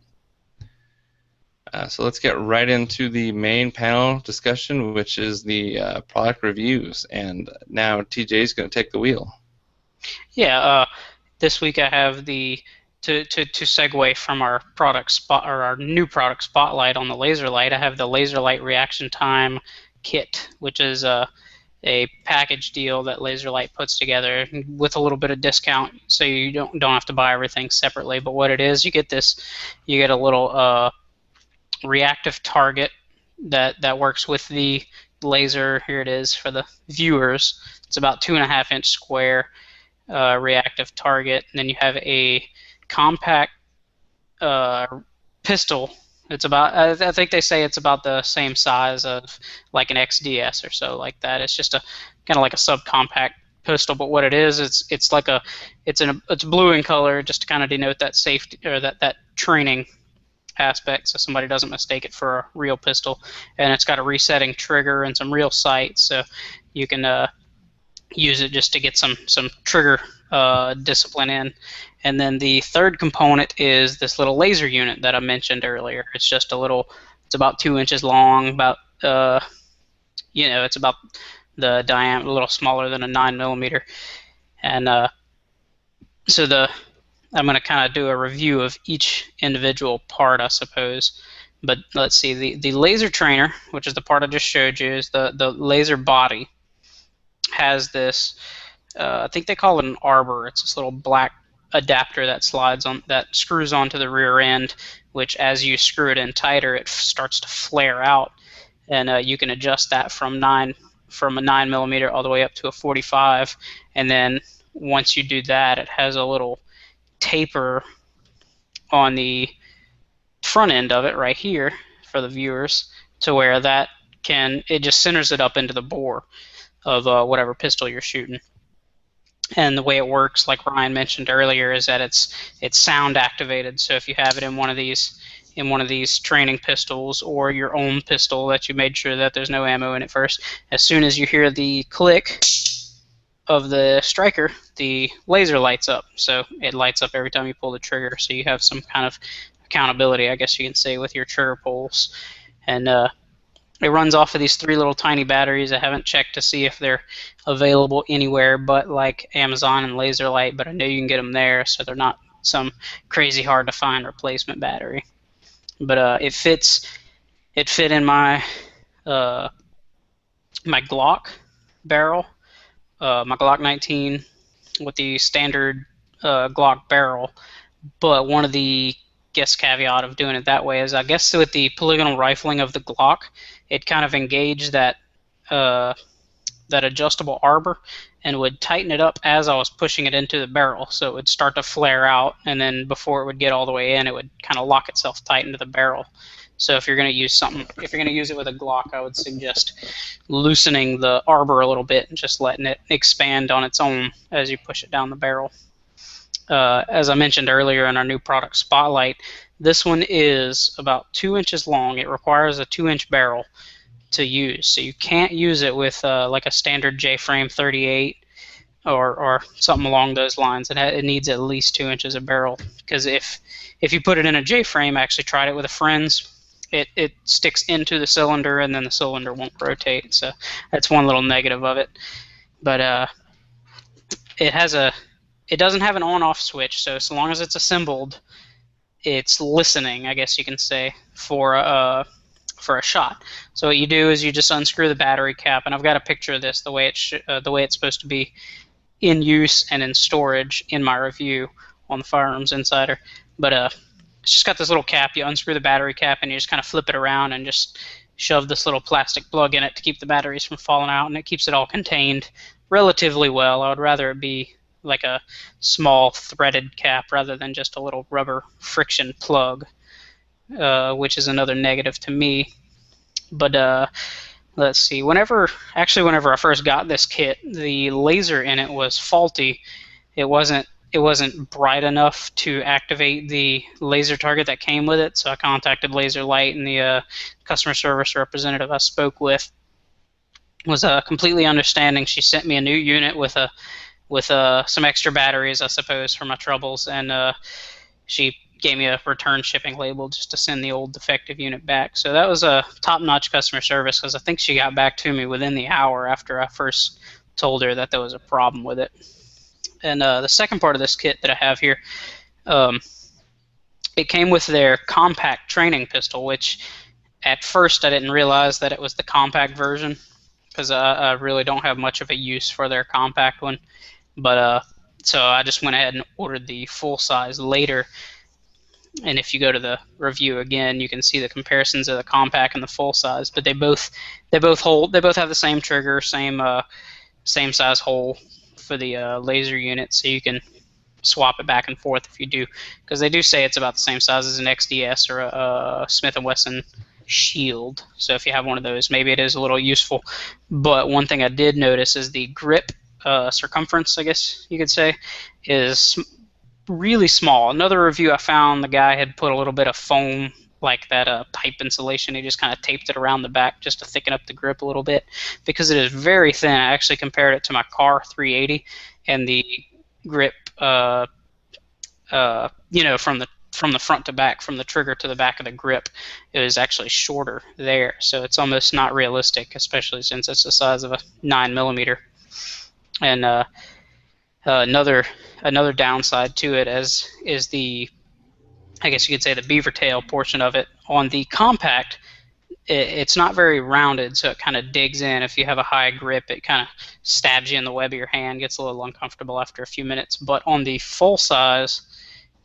So let's get right into the main panel discussion, which is the product reviews. And now TJ is going to take the wheel. Yeah, this week I have to segue from our product spot or our new product spotlight on the laser light. I have the laser light reaction time kit, which is a package deal that Laserlight puts together with a little bit of discount, so you don't have to buy everything separately. But what it is, you get a little reactive target that works with the laser. Here it is for the viewers. It's about 2.5-inch square reactive target, and then you have a compact pistol. It's about, I think they say it's about the same size of like an XDS or so, like that. It's just a kind of like a subcompact pistol, but what it is, it's blue in color, just to kind of denote that safety or that training aspect, so somebody doesn't mistake it for a real pistol. And it's got a resetting trigger and some real sights, so you can use it just to get some trigger discipline in. And then the third component is this little laser unit that I mentioned earlier. It's just it's about 2 inches long, about it's about the diameter, a little smaller than a 9mm. And so I'm going to kind of do a review of each individual part, I suppose. But let's see, the laser trainer, which is the part I just showed you, is the laser body. Has this, I think they call it an arbor. It's this little black adapter that screws onto the rear end, which as you screw it in tighter, it starts to flare out, and you can adjust that from a 9mm all the way up to a 45. And then once you do that, it has a little taper on the front end of it right here for the viewers, to where it just centers it up into the bore of whatever pistol you're shooting. And the way it works, like Ryan mentioned earlier, is that it's sound activated. So if you have it in one of these training pistols, or your own pistol that you made sure that there's no ammo in it first, as soon as you hear the click of the striker, the laser lights up. So it lights up every time you pull the trigger, so you have some kind of accountability, I guess you can say, with your trigger pulls. And it runs off of these 3 little tiny batteries. I haven't checked to see if they're available anywhere but like Amazon and Laserlight, but I know you can get them there, so they're not some crazy hard to find replacement battery. But it fit in my my Glock barrel, my Glock 19 with the standard Glock barrel. But one of the caveat of doing it that way is, I guess, with the polygonal rifling of the Glock, it kind of engaged that adjustable arbor and would tighten it up as I was pushing it into the barrel, so it would start to flare out, and then before it would get all the way in, it would kind of lock itself tight into the barrel. So if you're going to use it with a Glock, I would suggest loosening the arbor a little bit and just letting it expand on its own as you push it down the barrel. As I mentioned earlier in our new product spotlight, this one is about 2 inches long. It requires a 2-inch barrel to use, so you can't use it with like a standard J-frame 38 or something along those lines. It needs at least 2 inches of barrel, because if you put it in a J-frame, I actually tried it with a friend's, it sticks into the cylinder, and then the cylinder won't rotate. So that's one little negative of it. But it doesn't have an on-off switch, so long as it's assembled, it's listening, I guess you can say, for a shot. So what you do is you just unscrew the battery cap, and I've got a picture of this, the way it's supposed to be in use and in storage in my review on the Firearms Insider. But it's just got this little cap. You unscrew the battery cap, and you just kind of flip it around and just shove this little plastic plug in it to keep the batteries from falling out, and it keeps it all contained relatively well. I would rather it be like a small threaded cap rather than just a little rubber friction plug, which is another negative to me. But let's see. Whenever I first got this kit, the laser in it was faulty. It wasn't bright enough to activate the laser target that came with it. So I contacted Laserlight, and the customer service representative I spoke with was completely understanding. She sent me a new unit with some extra batteries, I suppose, for my troubles, and she gave me a return shipping label just to send the old defective unit back. So that was a top-notch customer service, because I think she got back to me within the hour after I first told her that there was a problem with it. And the second part of this kit that I have here, it came with their compact training pistol, which at first I didn't realize that it was the compact version, because I really don't have much of a use for their compact one. But so I just went ahead and ordered the full size later. And if you go to the review again, you can see the comparisons of the compact and the full size. But they both have the same trigger, same size hole for the laser unit, so you can swap it back and forth if you do, because they do say it's about the same size as an XDS or a Smith & Wesson Shield. So if you have one of those, maybe it is a little useful. But one thing I did notice is the grip circumference, I guess you could say, is really small. Another review I found, the guy had put a little bit of foam, like that pipe insulation. He just kind of taped it around the back just to thicken up the grip a little bit, because it is very thin. I actually compared it to my car 380, and the grip, from the front to back, from the trigger to the back of the grip, it is actually shorter there. So it's almost not realistic, especially since it's the size of a 9mm. And another downside to it is the, I guess you could say, the beaver tail portion of it. On the compact, it's not very rounded, so it kind of digs in. If you have a high grip, it kind of stabs you in the web of your hand, gets a little uncomfortable after a few minutes. But on the full size,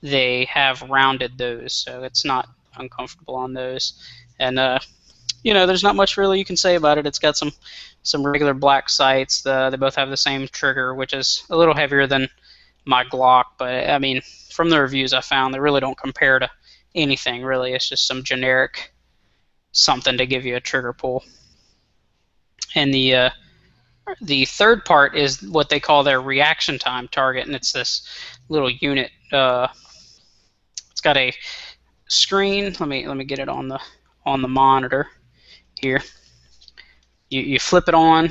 they have rounded those, so it's not uncomfortable on those. And there's not much really you can say about it. It's got some regular black sights. They both have the same trigger, which is a little heavier than my Glock, but I mean, from the reviews I found, they really don't compare to anything, really. It's just some generic something to give you a trigger pull. And the third part is what they call their reaction time target, and it's this little unit. It's got a screen. Let me get it on the monitor here. You flip it on,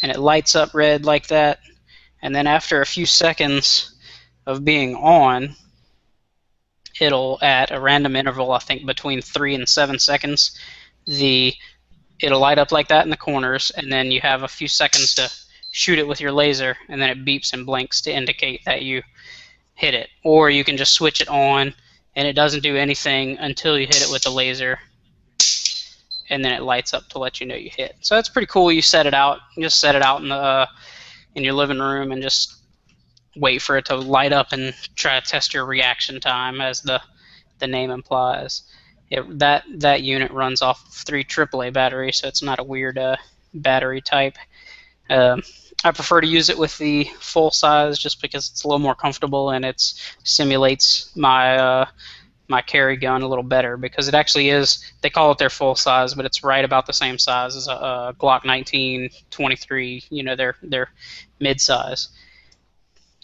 and it lights up red like that. And then after a few seconds of being on, it'll, at a random interval, I think between 3 and 7 seconds, it'll light up like that in the corners, and then you have a few seconds to shoot it with your laser, and then it beeps and blinks to indicate that you hit it. Or you can just switch it on, and it doesn't do anything until you hit it with the laser, and then it lights up to let you know you hit. So that's pretty cool. You set it out. You just set it out in your living room and just wait for it to light up and try to test your reaction time, as the name implies. That unit runs off 3 AAA batteries, so it's not a weird battery type. I prefer to use it with the full size just because it's a little more comfortable, and it simulates my my carry gun a little better, because it actually is, they call it their full size, but it's right about the same size as a Glock 19, 23, their mid-size.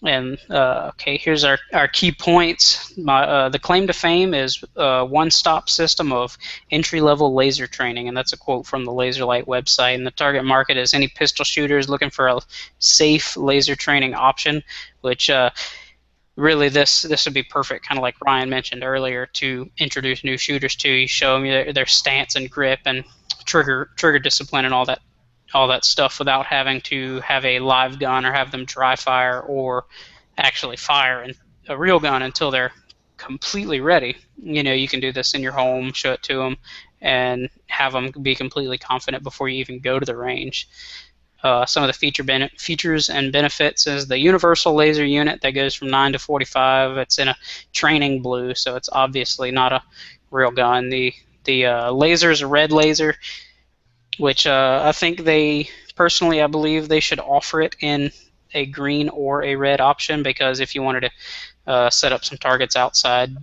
And okay, here's our key points. The claim to fame is one-stop system of entry-level laser training, and that's a quote from the Laserlight website. And the target market is any pistol shooters looking for a safe laser training option, which really this would be perfect, kind of like Ryan mentioned earlier, to introduce new shooters to. You show them their stance and grip and trigger discipline and all that stuff without having to have a live gun or have them dry fire or actually fire a real gun until they're completely ready. You can do this in your home, show it to them, and have them be completely confident before you even go to the range. Some of the features and benefits is the universal laser unit that goes from 9 to 45. It's in a training blue, so it's obviously not a real gun. The laser is a red laser, which I think I believe they should offer it in a green or a red option, because if you wanted to set up some targets outside,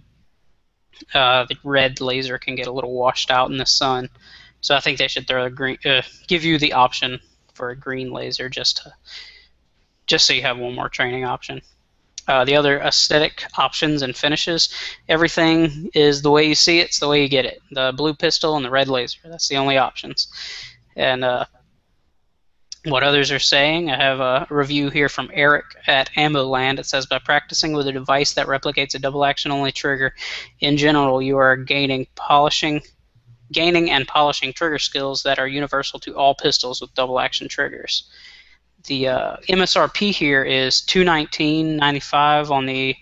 the red laser can get a little washed out in the sun. So I think they should give you the option for a green laser, just so you have one more training option. The other aesthetic options and finishes, everything is the way you see it, it's the way you get it. The blue pistol and the red laser, that's the only options. And what others are saying. I have a review here from Eric at AmmoLand. It says, by practicing with a device that replicates a double action only trigger, in general, you are gaining and polishing trigger skills that are universal to all pistols with double action triggers. The MSRP here is $219.95 on the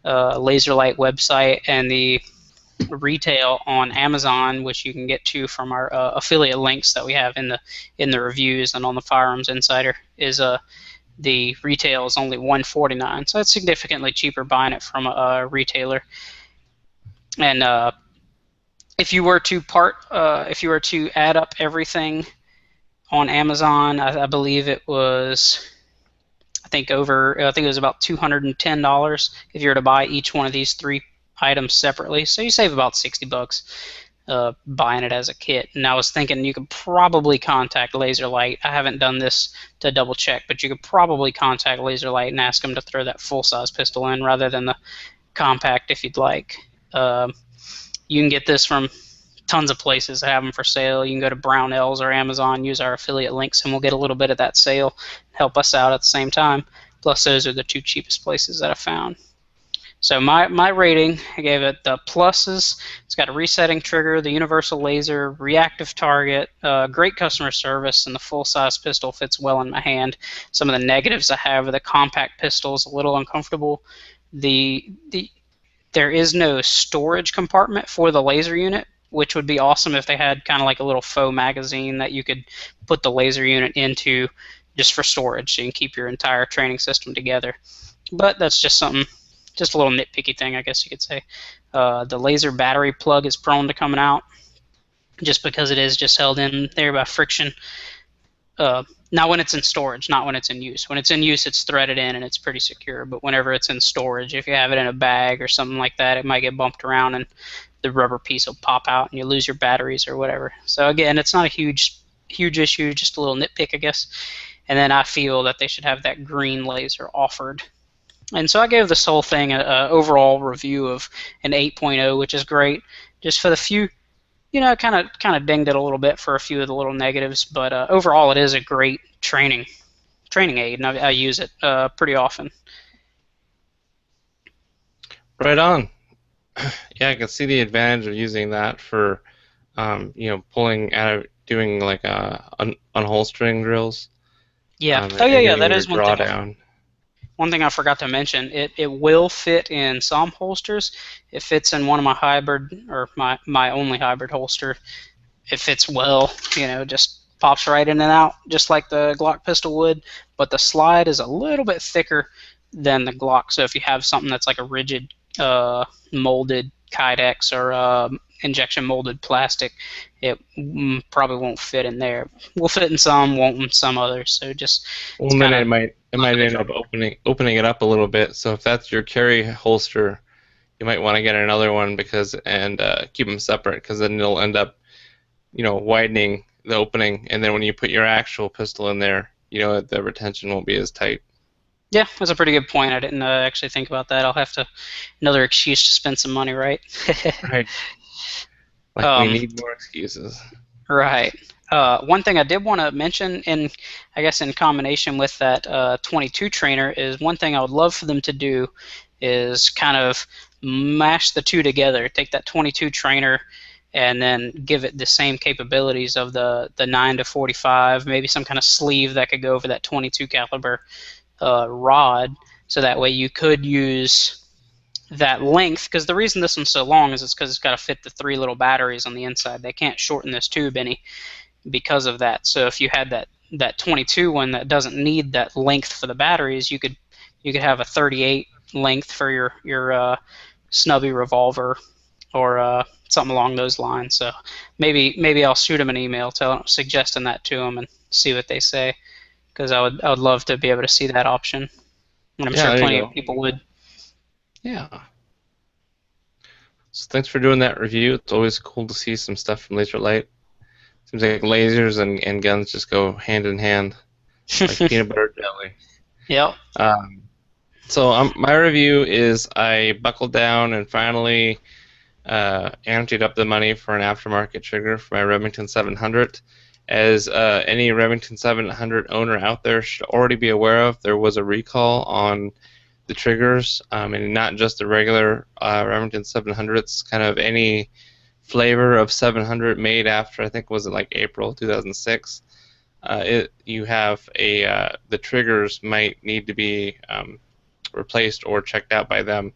Laserlight website, and the retail on Amazon, which you can get to from our affiliate links that we have in the reviews and on the Firearms Insider, is the retail is only $149, so it's significantly cheaper buying it from a retailer. And if you were to add up everything on Amazon, I believe it was, I think it was about $210 if you were to buy each one of these 3 items separately. So you save about $60 buying it as a kit. And I was thinking you could probably contact Laserlight. I haven't done this to double check, but you could probably contact Laserlight and ask them to throw that full-size pistol in rather than the compact if you'd like. You can get this from tons of places that have them for sale. You can go to Brownells or Amazon, use our affiliate links, and we'll get a little bit of that sale, help us out at the same time. Plus, those are the 2 cheapest places that I found. So my rating, I gave it the pluses. It's got a resetting trigger, the universal laser, reactive target, great customer service, and the full-size pistol fits well in my hand. Some of the negatives I have are the compact pistol is a little uncomfortable. There is no storage compartment for the laser unit, which would be awesome if they had kind of like a little faux magazine that you could put the laser unit into just for storage so you can keep your entire training system together. But that's just something, just a little nitpicky thing, I guess you could say. The laser battery plug is prone to coming out just because it is just held in there by friction. Not when it's in storage, not when it's in use. When it's in use, it's threaded in and it's pretty secure. But whenever it's in storage, if you have it in a bag or something like that, it might get bumped around and the rubber piece will pop out and you lose your batteries or whatever. So again, it's not a huge issue, just a little nitpick, I guess. And then I feel that they should have that green laser offered. And so I gave this whole thing an overall review of an 8.0, which is great. Just for the few, kind of dinged it a little bit for a few of the little negatives, but overall it is a great training aid, and I use it pretty often. Right on. Yeah, I can see the advantage of using that for, pulling out, doing like unholstering drills. Yeah. That is one thing. One thing I forgot to mention, it will fit in some holsters. It fits in one of my hybrid, or my only hybrid holster. It fits well, just pops right in and out, just like the Glock pistol would. But the slide is a little bit thicker than the Glock. So if you have something that's like a rigid molded Kydex or injection molded plastic, it probably won't fit in there. Will fit in some, won't in some others. So just then it might end up opening it up a little bit. So if that's your carry holster, you might want to get another one and keep them separate, because then it'll end up widening the opening, and then when you put your actual pistol in there, the retention won't be as tight. Yeah, that's a pretty good point. I didn't actually think about that. I'll have another excuse to spend some money, right? Right. We need more excuses. Right. One thing I did want to mention, in combination with that 22 trainer, is one thing I would love for them to do is kind of mash the two together. Take that 22 trainer and then give it the same capabilities of the 9-45, maybe some kind of sleeve that could go over that 22 caliber rod, so that way you could use that length, because the reason this one's so long is it's because it's got to fit the 3 little batteries on the inside. They can't shorten this tube any because of that. So if you had that 22 one that doesn't need that length for the batteries, you could have a 38 length for your snubby revolver or something along those lines. So maybe I'll shoot them an email suggesting that to them and see what they say, because I would love to be able to see that option, and I'm sure plenty of people would. Yeah. So thanks for doing that review. It's always cool to see some stuff from Laserlight. Seems like lasers and guns just go hand in hand, like peanut butter jelly. Yep. So my review is I buckled down and finally anteed up the money for an aftermarket trigger for my Remington 700, as any Remington 700 owner out there should already be aware of, there was a recall on the triggers, and not just the regular Remington 700s, kind of any flavor of 700 made after, I think, was it like April 2006. You have the triggers might need to be replaced or checked out by them.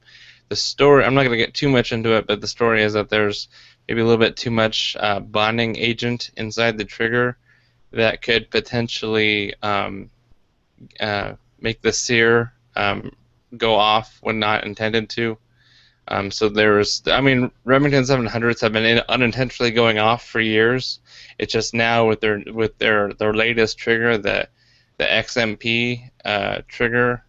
The story, I'm not going to get too much into it, but the story is that there's maybe a little bit too much bonding agent inside the trigger that could potentially make the sear go off when not intended to. So there's, I mean, Remington 700s have been unintentionally going off for years. It's just now with their latest trigger, the XMP trigger,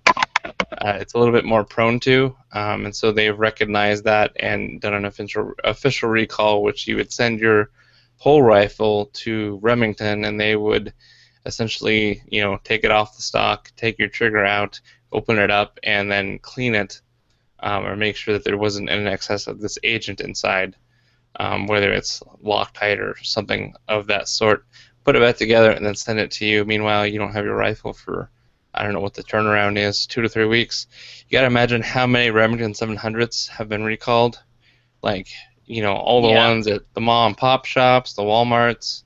it's a little bit more prone to, and so they've recognized that and done an official recall, which you would send your whole rifle to Remington, and they would essentially, take it off the stock, take your trigger out, open it up, and then clean it, or make sure that there wasn't an excess of this agent inside, whether it's Loctite or something of that sort. Put it back together and then send it to you. Meanwhile, you don't have your rifle for, I don't know what the turnaround is, 2 to 3 weeks. You got to imagine how many Remington 700s have been recalled. Like, all the ones at the mom and pop shops, the Walmarts,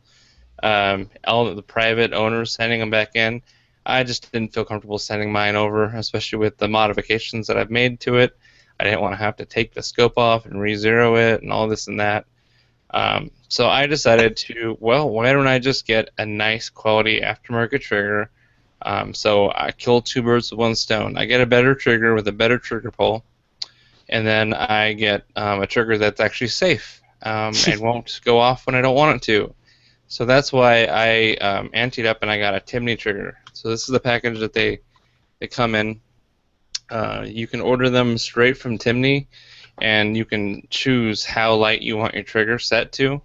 all of the private owners sending them back in. I just didn't feel comfortable sending mine over, especially with the modifications that I've made to it. I didn't want to have to take the scope off and re-zero it and all this and that. So I decided to, well, why don't I just get a nice quality aftermarket trigger? So I killed 2 birds with 1 stone. I get a better trigger with a better trigger pull, and then I get a trigger that's actually safe and won't go off when I don't want it to. So that's why I anteed up and I got a Timney trigger. So this is the package that they come in. You can order them straight from Timney, and you can choose how light you want your trigger set to.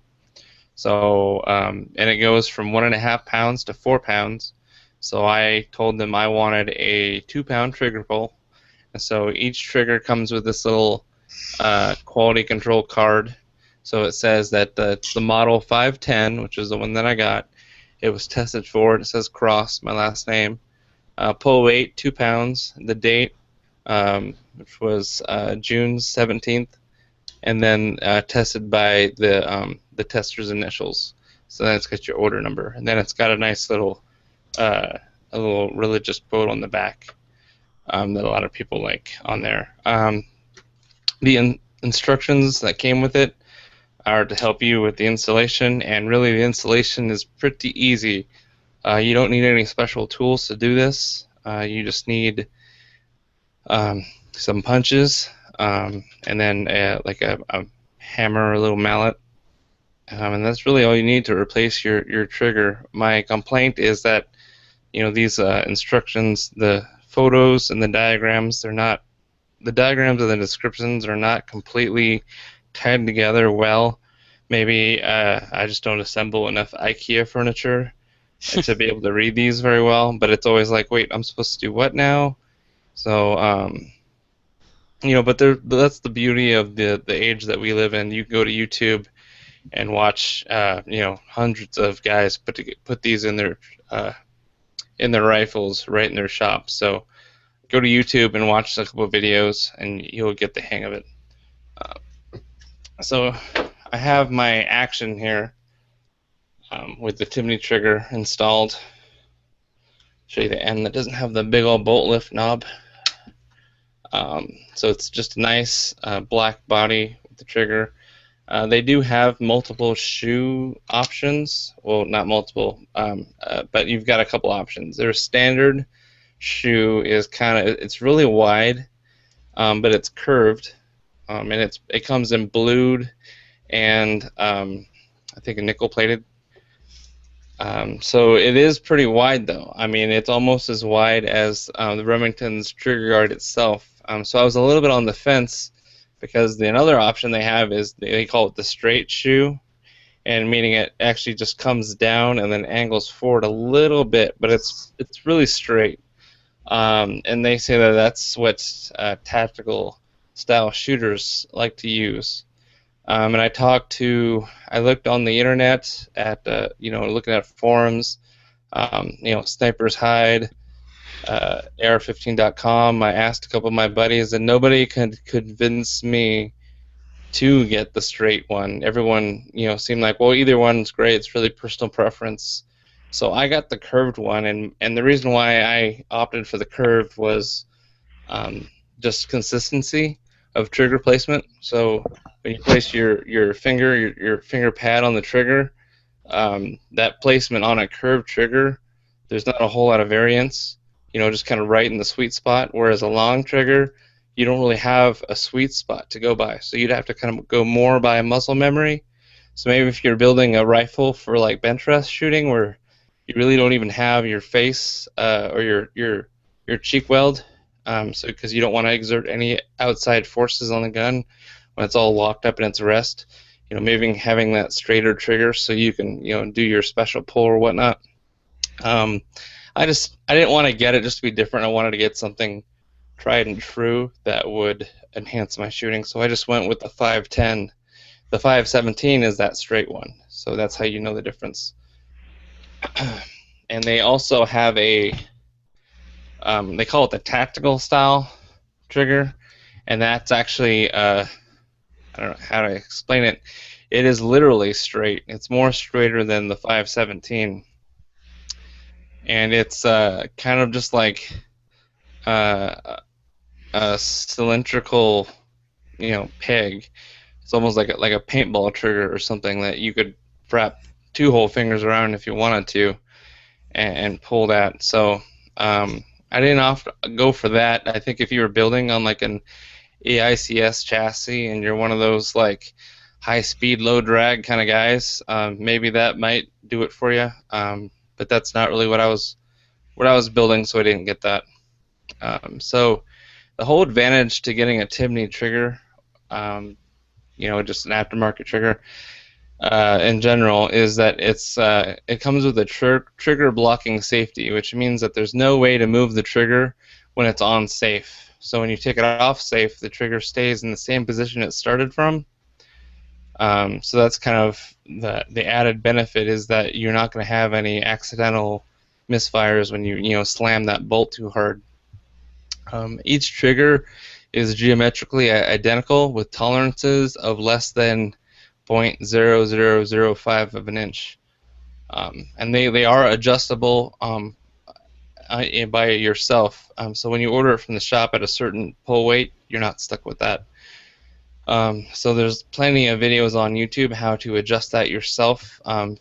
So and it goes from 1.5 pounds to 4 pounds. So I told them I wanted a 2-pound trigger pull. And so each trigger comes with this little quality control card. So it says that the model 510, which is the one that I got, it was tested for. It says Cross, my last name. Pull weight, 2 pounds. The date, which was June 17th. And then tested by the tester's initials. So then it's got your order number. And then it's got a nice little religious quote on the back that a lot of people like on there. The instructions that came with it are to help you with the installation, and really the installation is pretty easy. You don't need any special tools to do this. You just need some punches, and then like a hammer or a little mallet, and that's really all you need to replace your trigger. My complaint is that these instructions, the photos and the diagrams, the diagrams and the descriptions are not completely tied together well. Maybe I just don't assemble enough IKEA furniture to be able to read these very well, but it's always like, wait, I'm supposed to do what now? So, but that's the beauty of the age that we live in. You can go to YouTube and watch, hundreds of guys put these in their rifles right in their shops. So go to YouTube and watch a couple of videos, and you'll get the hang of it. So I have my action here with the Timney trigger installed. Show you the end that doesn't have the big old bolt lift knob. So it's just a nice black body with the trigger. They do have multiple shoe options. Well, not multiple, but you've got a couple options. Their standard shoe is it's really wide, but it's curved, and it comes in blued and I think a nickel plated. So it is pretty wide, though. I mean, it's almost as wide as the Remington's trigger guard itself. So I was a little bit on the fence, because the another option they have is they call it the straight shoe, and meaning it actually just comes down and then angles forward a little bit, but it's really straight. And they say that that's what tactical style shooters like to use. And I looked on the internet at, looking at forums, Sniper's Hide, AR15.com. I asked a couple of my buddies, and nobody could convince me to get the straight one. Everyone, seemed like, well, either one's great. It's really personal preference. So I got the curved one, and the reason why I opted for the curved was just consistency of trigger placement. So when you place your finger pad on the trigger, that placement on a curved trigger, there's not a whole lot of variance. Just kind of right in the sweet spot. Whereas a long trigger, you don't really have a sweet spot to go by. So you'd have to kind of go more by muscle memory. So maybe if you're building a rifle for like bench rest shooting, where you really don't even have your face or your cheek weld, so because you don't want to exert any outside forces on the gun when it's all locked up in its rest. Maybe having that straighter trigger so you can do your special pull or whatnot. I didn't want to get it just to be different. I wanted to get something tried and true that would enhance my shooting. So I just went with the 510. The 517 is that straight one. So that's how you know the difference. And they also have they call it the tactical style trigger, and that's actually I don't know how to explain it. It is literally straight. It's more straighter than the 517, and it's kind of just like a cylindrical, peg. It's almost like a paintball trigger or something that you could wrap two whole fingers around if you wanted to, and pull that. So I didn't go for that. I think if you were building on like an AICS chassis and you're one of those like high speed, low drag kind of guys, maybe that might do it for you. But that's not really what I was building, so I didn't get that. So the whole advantage to getting a Timney trigger, just an aftermarket trigger, in general, is that it comes with a trigger blocking safety, which means that there's no way to move the trigger when it's on safe. So when you take it off safe, the trigger stays in the same position it started from. So that's kind of the added benefit, is that you're not going to have any accidental misfires when you slam that bolt too hard. Each trigger is geometrically identical with tolerances of less than 0.0005 of an inch, and they are adjustable by yourself. So when you order it from the shop at a certain pull weight, you're not stuck with that. So there's plenty of videos on YouTube how to adjust that yourself.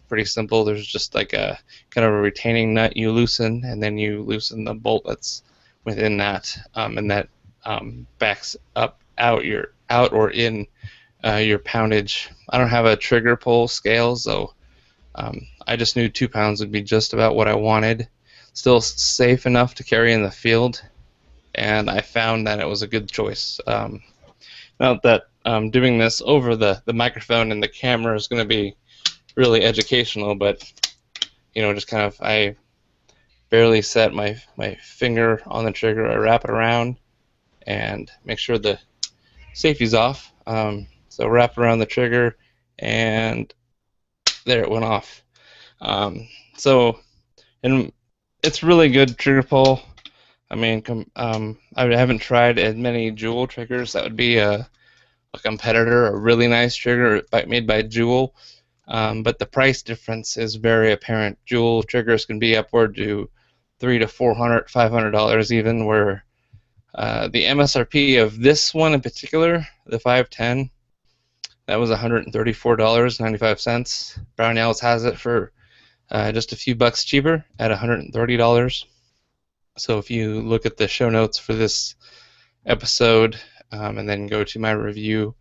Pretty simple. There's just like a kind of a retaining nut you loosen, and then you loosen the bolt that's within that, and that backs out or in your poundage. I don't have a trigger pull scale, so I just knew 2 pounds would be just about what I wanted. Still safe enough to carry in the field, and I found that it was a good choice. Now that doing this over the microphone and the camera is going to be really educational, but just kind of, I barely set my finger on the trigger. I wrap it around and make sure the safety's off. So wrap around the trigger, and there it went off. And it's really good trigger pull. I mean, I haven't tried as many Jewel triggers. That would be a competitor, a really nice trigger made by Jewel. But the price difference is very apparent. Jewel triggers can be upward to $300 to $400, $500 even, where the MSRP of this one in particular, the 510, that was $134.95. Brownells has it for just a few bucks cheaper at $130. So if you look at the show notes for this episode, and then go to my review,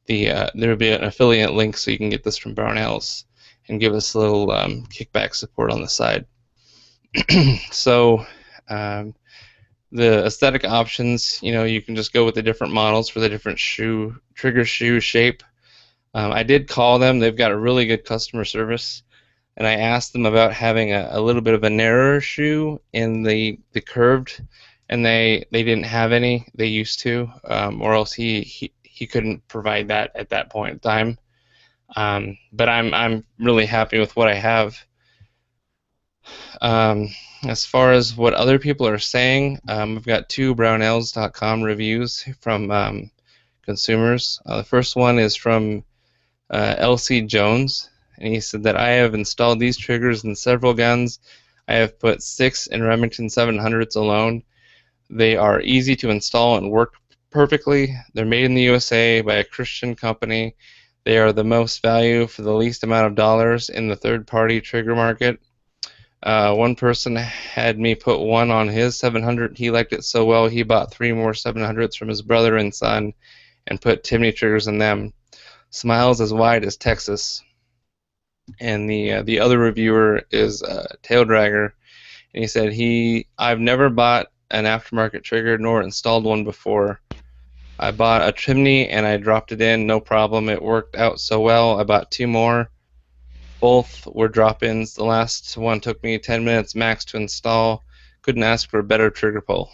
there will be an affiliate link so you can get this from Brownells and give us a little kickback support on the side. So the aesthetic options, you can just go with the different models for the different trigger shoe shape. I did call them. They've got a really good customer service, and I asked them about having a little bit of a narrower shoe in the curved, and they didn't have any. They used to, or else he he couldn't provide that at that point in time. But I'm really happy with what I have. As far as what other people are saying, I've got two brownells.com reviews from consumers. The first one is from LC Jones, and he said that I have installed these triggers in several guns. I have put 6 in Remington 700s alone. They are easy to install and work perfectly. They're made in the USA by a Christian company. They are the most value for the least amount of dollars in the third-party trigger market. One person had me put one on his 700. He liked it so well he bought 3 more 700s from his brother and son and put Timney triggers in them. Smiles as wide as Texas. And the other reviewer is Tail Dragger, and he said I've never bought an aftermarket trigger nor installed one before. I bought a Timney and I dropped it in, no problem. It worked out so well. I bought 2 more. Both were drop-ins. The last one took me 10 minutes max to install. Couldn't ask for a better trigger pull.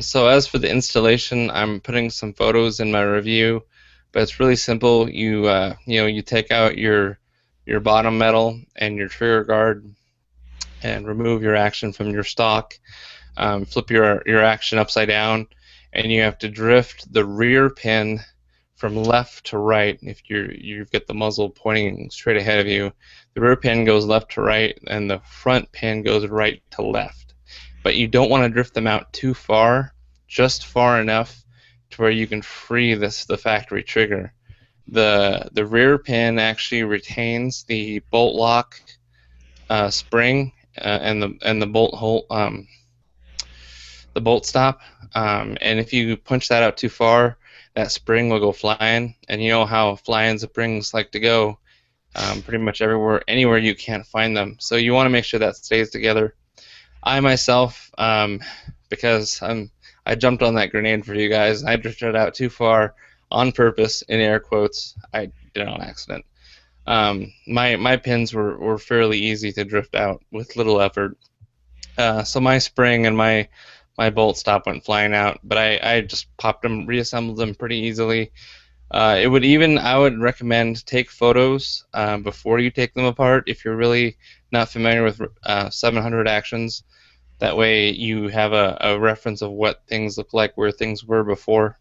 So as for the installation, I'm putting some photos in my review, but it's really simple. You take out your bottom metal and your trigger guard and remove your action from your stock. Flip your action upside down, and you have to drift the rear pin from left to right. If you've got the muzzle pointing straight ahead of you, the rear pin goes left to right, and the front pin goes right to left. But you don't want to drift them out too far, just far enough to where you can free the factory trigger. The rear pin actually retains the bolt lock spring and the bolt hole, the bolt stop, and if you punch that out too far, that spring will go flying, and you know how flying springs like to go, pretty much anywhere you can't find them. So you want to make sure that stays together. I myself, because I jumped on that grenade for you guys, I drifted it out too far on purpose, in air quotes. I did it on accident. My pins were fairly easy to drift out with little effort. So my spring and my bolt stop went flying out, but I just popped them, reassembled them pretty easily. I would recommend take photos before you take them apart if you're really not familiar with 700 actions. That way you have a reference of what things look like, where things were before.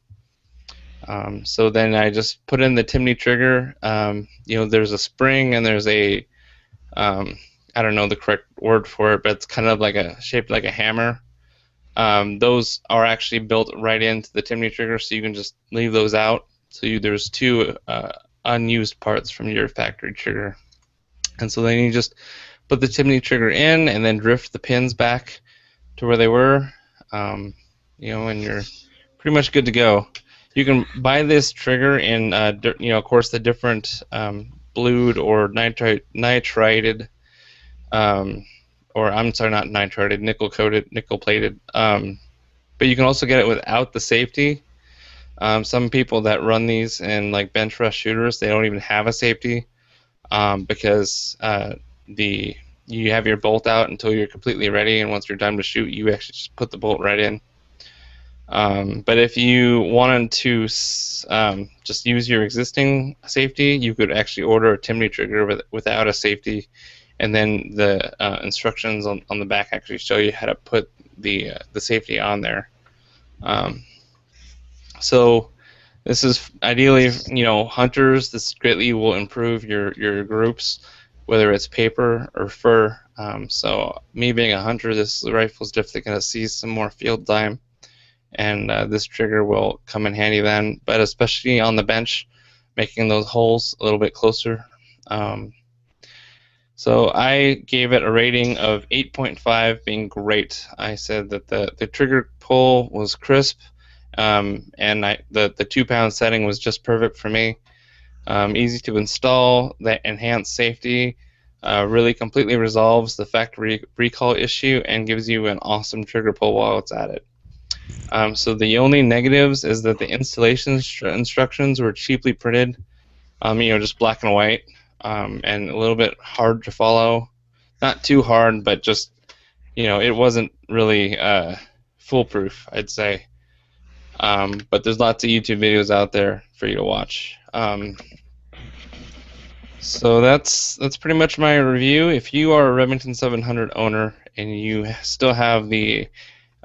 So then I just put in the Timney trigger. There's a spring and there's a, I don't know the correct word for it, but it's kind of shaped like a hammer. Those are actually built right into the Timney trigger, so you can just leave those out. So there's 2 unused parts from your factory trigger. And so then you just put the Timney trigger in and then drift the pins back to where they were, and you're pretty much good to go. You can buy this trigger in, of course, the different blued or nitrided, or I'm sorry, not nitrided, nickel plated. But you can also get it without the safety. Some people that run these in like bench rush shooters, they don't even have a safety, because you have your bolt out until you're completely ready, and once you're done to shoot, you actually just put the bolt right in. But if you wanted to just use your existing safety, you could actually order a Timney trigger without a safety, and then the instructions on the back actually show you how to put the safety on there. So this is ideally, hunters. This greatly will improve your groups, whether it's paper or fur. So me being a hunter, this rifle is definitely going to see some more field time, and this trigger will come in handy then. But especially on the bench, making those holes a little bit closer. So I gave it a rating of 8.5, being great. I said that the trigger pull was crisp, and the 2-pound setting was just perfect for me. Easy to install. The enhanced safety really completely resolves the factory recall issue and gives you an awesome trigger pull while it's at it. So the only negatives is that the installation instructions were cheaply printed, just black and white, and a little bit hard to follow. Not too hard, but just, it wasn't really foolproof, I'd say. But there's lots of YouTube videos out there for you to watch. So that's pretty much my review. If you are a Remington 700 owner and you still have the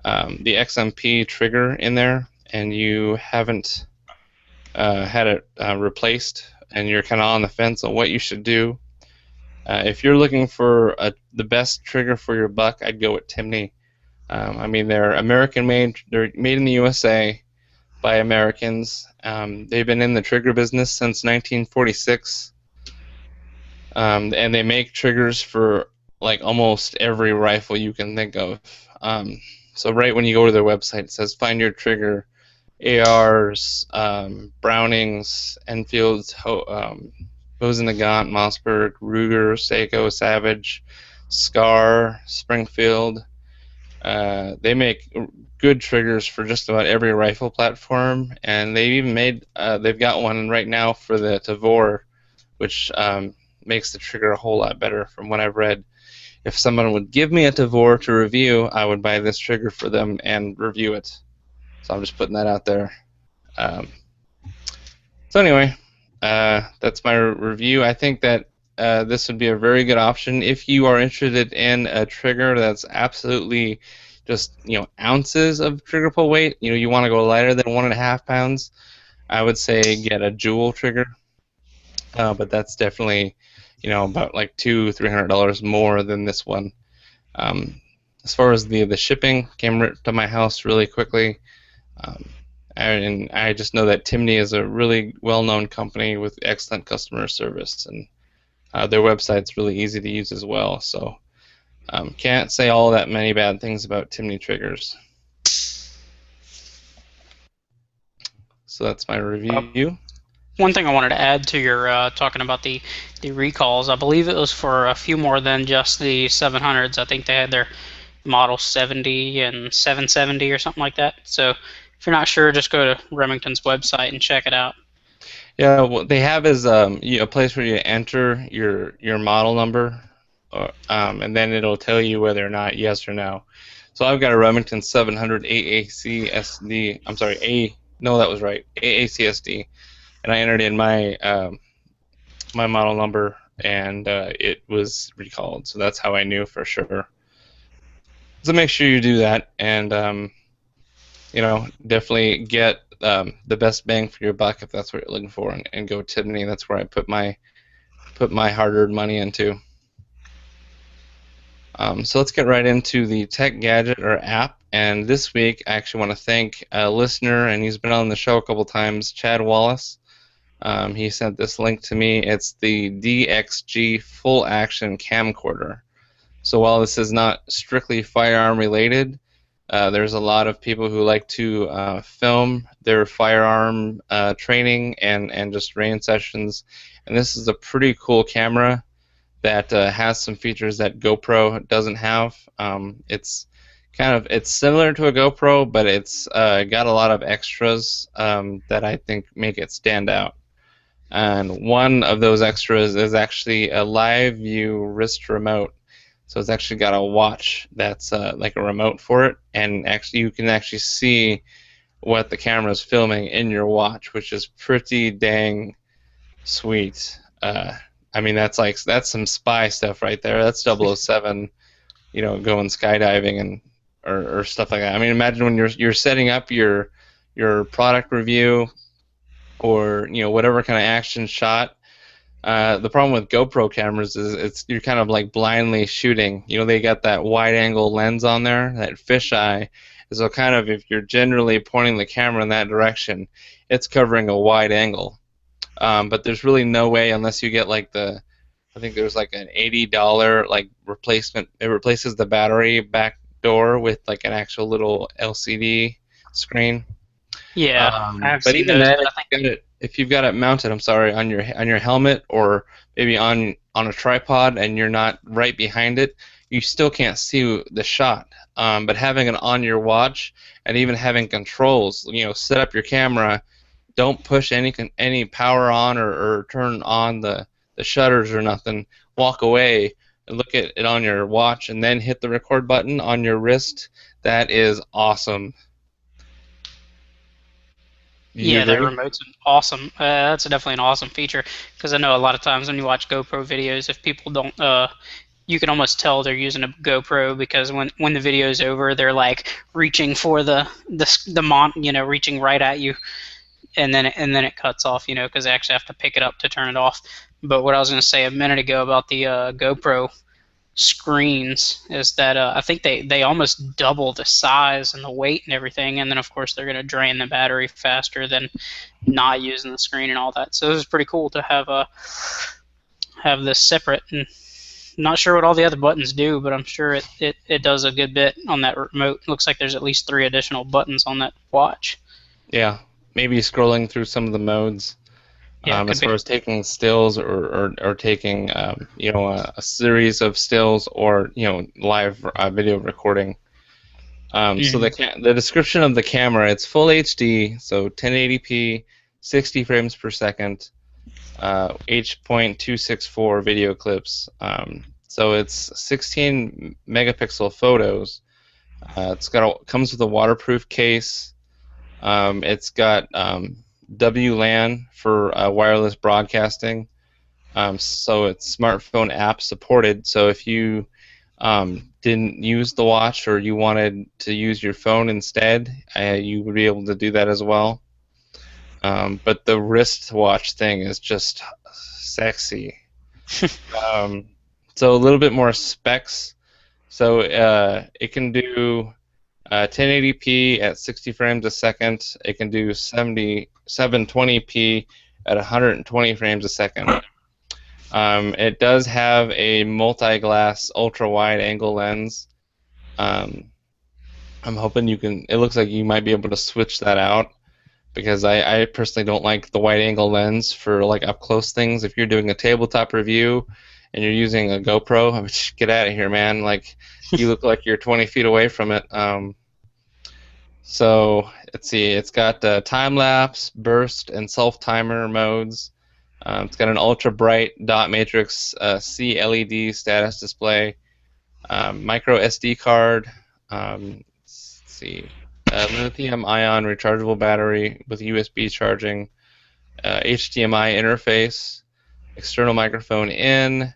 XMP trigger in there and you haven't had it replaced and you're kind of on the fence on what you should do, if you're looking for the best trigger for your buck, I'd go with Timney. I mean, they're American made. They're made in the USA by Americans. They've been in the trigger business since 1946. And they make triggers for like almost every rifle you can think of. So right when you go to their website, it says find your trigger, ARs, Brownings, Enfields, Mosin-Nagant, Mossberg, Ruger, Seiko, Savage, Scar, Springfield. They make good triggers for just about every rifle platform, and they've even made they've got one right now for the Tavor, which makes the trigger a whole lot better from what I've read. If someone would give me a Tavor to review, I would buy this trigger for them and review it. So I'm just putting that out there. So anyway, that's my review. I think that this would be a very good option if you are interested in a trigger that's absolutely just ounces of trigger pull weight. You want to go lighter than 1.5 pounds. I would say get a jewel trigger, but that's definitely about like $200-300 more than this one. As far as the shipping, came right to my house really quickly. And I just know that Timney is a really well-known company with excellent customer service, and their website's really easy to use as well. So can't say all that many bad things about Timney triggers. So that's my review. One thing I wanted to add to your talking about the recalls, I believe it was for a few more than just the 700s. I think they had their Model 70 and 770 or something like that. So if you're not sure, just go to Remington's website and check it out. Yeah, what they have is a place where you enter your model number, and then it'll tell you whether or not yes or no. So I've got a Remington 700 AACSD. I'm sorry, no, that was right, AACSD, and I entered in my my model number, and it was recalled. So that's how I knew for sure. So make sure you do that, and definitely get the best bang for your buck if that's what you're looking for, and go Timney. That's where I put my hard-earned money into. So let's get right into the tech gadget or app. And this week, I actually want to thank a listener, and he's been on the show a couple times, Chad Wallace. He sent this link to me. It's the DXG Full Action Camcorder. So while this is not strictly firearm related, there's a lot of people who like to film their firearm training and just range sessions. And this is a pretty cool camera that has some features that GoPro doesn't have. It's similar to a GoPro, but it's got a lot of extras that I think make it stand out. And one of those extras is actually a live view wrist remote. So it's actually got a watch that's like a remote for it, and actually you can actually see what the camera is filming in your watch, which is pretty dang sweet. I mean, that's some spy stuff right there. That's 007, going skydiving and or stuff like that. I mean, imagine when you're setting up your product review or whatever kind of action shot. The problem with GoPro cameras is you're kind of like blindly shooting. They got that wide-angle lens on there, that fisheye. So kind of if you're generally pointing the camera in that direction, it's covering a wide angle. But there's really no way unless you get like I think there's like an $80 like replacement. It replaces the battery back door with like an actual little LCD screen. Yeah, but even then, if you've got it mounted, on your helmet or maybe on a tripod and you're not right behind it, you still can't see the shot. But having it on your watch and even having controls, set up your camera, don't push any power on or turn on the shutters or nothing. Walk away and look at it on your watch and then hit the record button on your wrist. That is awesome. Do you Yeah, that agree? remote's awesome. That's definitely an awesome feature because I know a lot of times when you watch GoPro videos, if people don't, you can almost tell they're using a GoPro because when the video's over, they're like reaching for reaching right at you, and then it cuts off, because they actually have to pick it up to turn it off. But what I was going to say a minute ago about the GoPro screens is that I think they almost double the size and the weight and everything, and then of course they're going to drain the battery faster than not using the screen and all that. So this is pretty cool to have this separate. And not sure what all the other buttons do, but I'm sure it does a good bit on that remote. It looks like there's at least 3 additional buttons on that watch. Yeah, maybe scrolling through some of the modes. Yeah, it could As be. far as taking stills or taking a series of stills or live video recording. So the description of the camera, it's full HD, so 1080p, 60 frames per second, H.264 video clips. So it's 16 megapixel photos. Comes with a waterproof case. It's got WLAN for wireless broadcasting. So it's smartphone app supported. So if you didn't use the watch or you wanted to use your phone instead, you would be able to do that as well. But the wristwatch thing is just sexy. So a little bit more specs. So it can do 1080p at 60 frames a second. It can do 720p at 120 frames a second. It does have a multi-glass ultra-wide angle lens. I'm hoping you can. It looks like you might be able to switch that out because I personally don't like the wide angle lens for like up close things. If you're doing a tabletop review and you're using a GoPro, I mean, get out of here, man! Like you look like you're 20 feet away from it. So let's see. It's got time lapse, burst, and self timer modes. It's got an ultra bright dot matrix C LED status display, micro SD card. Let's see. Lithium-ion rechargeable battery with USB charging, HDMI interface, external microphone in,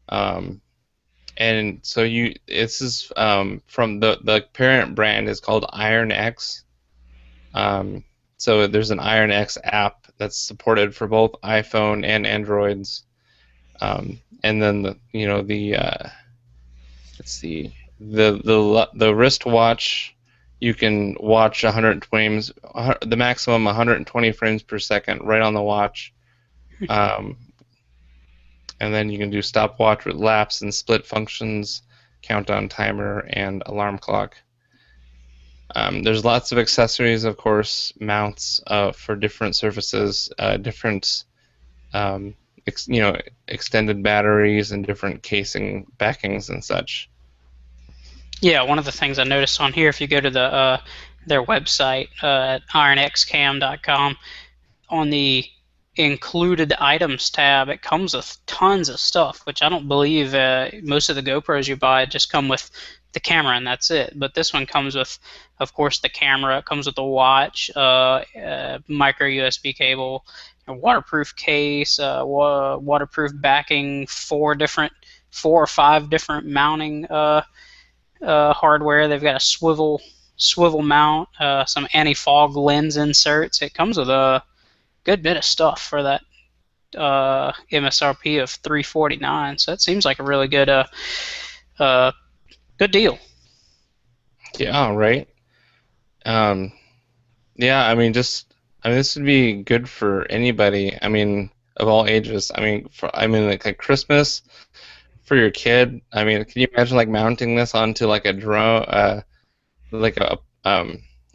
and so this is from the parent brand is called Iron X. So there's an Iron X app that's supported for both iPhone and Androids, and then let's see the wristwatch. You can watch 100 frames, the maximum 120 frames per second, right on the watch. And then you can do stopwatch with lapse and split functions, countdown timer, and alarm clock. There's lots of accessories, of course, mounts for different surfaces, different extended batteries, and different casing backings and such. Yeah, one of the things I noticed on here, if you go to their website at ironxcam.com, on the included items tab, it comes with tons of stuff, which I don't believe most of the GoPros you buy just come with the camera and that's it. But this one comes with, of course, the camera. It comes with a watch, micro USB cable, a waterproof case, waterproof backing, 4 or 5 different mounting hardware. They've got a swivel mount, some anti-fog lens inserts. It comes with a good bit of stuff for that MSRP of $349. So that seems like a really good good deal. Yeah, right. Yeah, I mean, this would be good for anybody. I mean, of all ages. I mean, like Christmas for your kid. I mean, can you imagine like mounting this onto like a drone, like a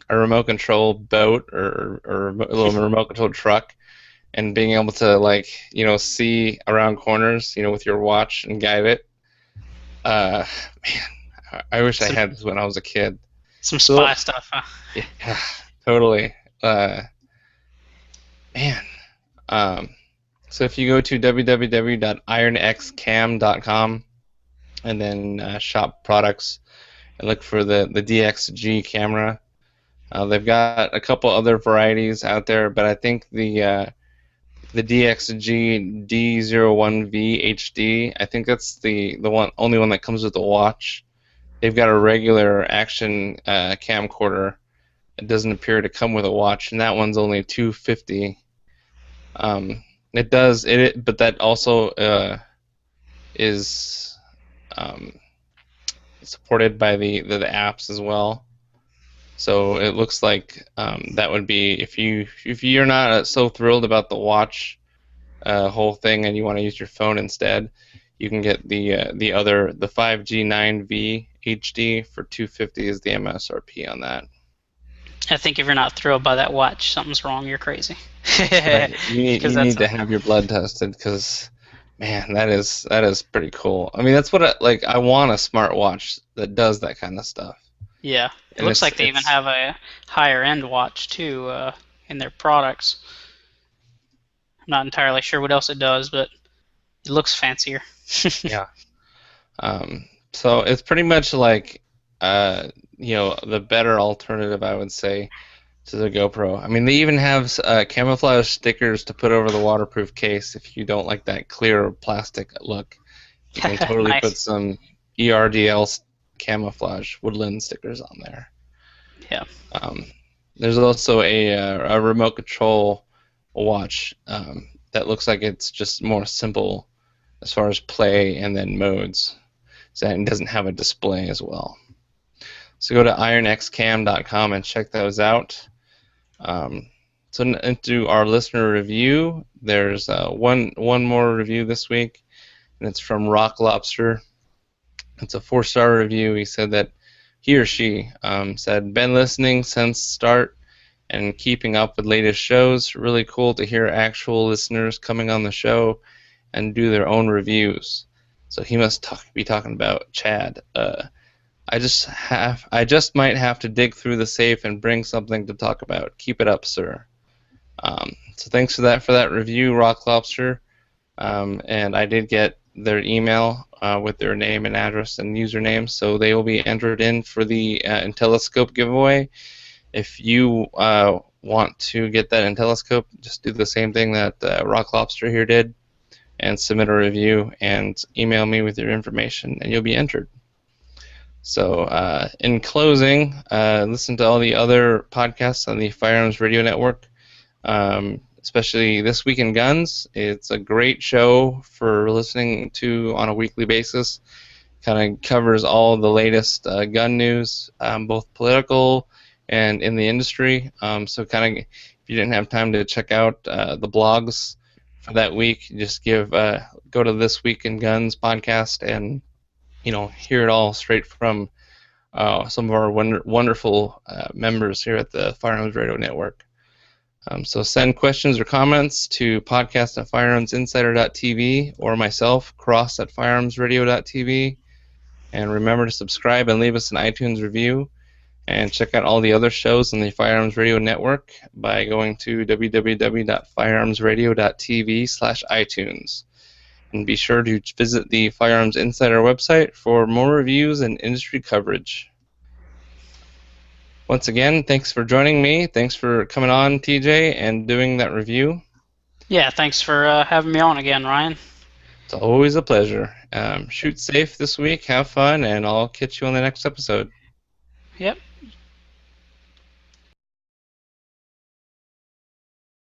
remote control boat or a little remote control truck, and being able to like see around corners with your watch and guide it. Man, I wish I had this when I was a kid. Some spy stuff, huh? Yeah, totally. Man. So if you go to www.ironxcam.com and then shop products and look for the DXG camera, They've got a couple other varieties out there, but I think the DXG D01V HD, I think that's the only one that comes with the watch. They've got a regular action camcorder. It doesn't appear to come with a watch, and that one's only $250. It does it, but that also is supported by the apps as well. So it looks like that would be if you're not so thrilled about the watch whole thing and you want to use your phone instead, you can get the 5G 9V HD for $250 is the MSRP on that. I think if you're not thrilled by that watch, something's wrong. You're crazy. Right. You need to have your blood tested because, man, that is pretty cool. I mean, that's what I want a smartwatch that does that kind of stuff. Yeah, it And looks like they even have a higher end watch too in their products. I'm not entirely sure what else it does, but it looks fancier. Yeah. So it's pretty much like the better alternative, I would say, to the GoPro. I mean, they even have camouflage stickers to put over the waterproof case if you don't like that clear plastic look. You can totally Nice. put some ERDL camouflage woodland stickers on there. Yeah. There's also a remote control watch that looks like it's just more simple as far as play and then modes. So it doesn't have a display as well. So go to ironxcam.com and check those out. So into our listener review, there's one more review this week, and it's from Rock Lobster. It's a 4-star review. He said that he or she said, been listening since start and keeping up with latest shows. Really cool to hear actual listeners coming on the show and do their own reviews. So he must be talking about Chad. I just might have to dig through the safe and bring something to talk about. Keep it up, sir. So thanks for that review, Rock Lobster. And I did get their email with their name and address and username, so they will be entered in for the IntelliScope giveaway. If you want to get that IntelliScope, just do the same thing that Rock Lobster here did and submit a review and email me with your information, and you'll be entered. So in closing, listen to all the other podcasts on the Firearms Radio Network, especially This Week in Guns. It's a great show for listening to on a weekly basis. Kind of covers all the latest gun news, both political and in the industry. So kind of, if you didn't have time to check out the blogs for that week, just go to This Week in Guns podcast and hear it all straight from some of our wonderful members here at the Firearms Radio Network. So send questions or comments to podcast@firearmsinsider.tv or myself, cross@firearmsradio.tv. And remember to subscribe and leave us an iTunes review. And check out all the other shows on the Firearms Radio Network by going to www.firearmsradio.tv/iTunes. And be sure to visit the Firearms Insider website for more reviews and industry coverage. Once again, thanks for joining me. Thanks for coming on, TJ, and doing that review. Yeah, thanks for having me on again, Ryan. It's always a pleasure. Shoot safe this week, have fun, and I'll catch you on the next episode. Yep.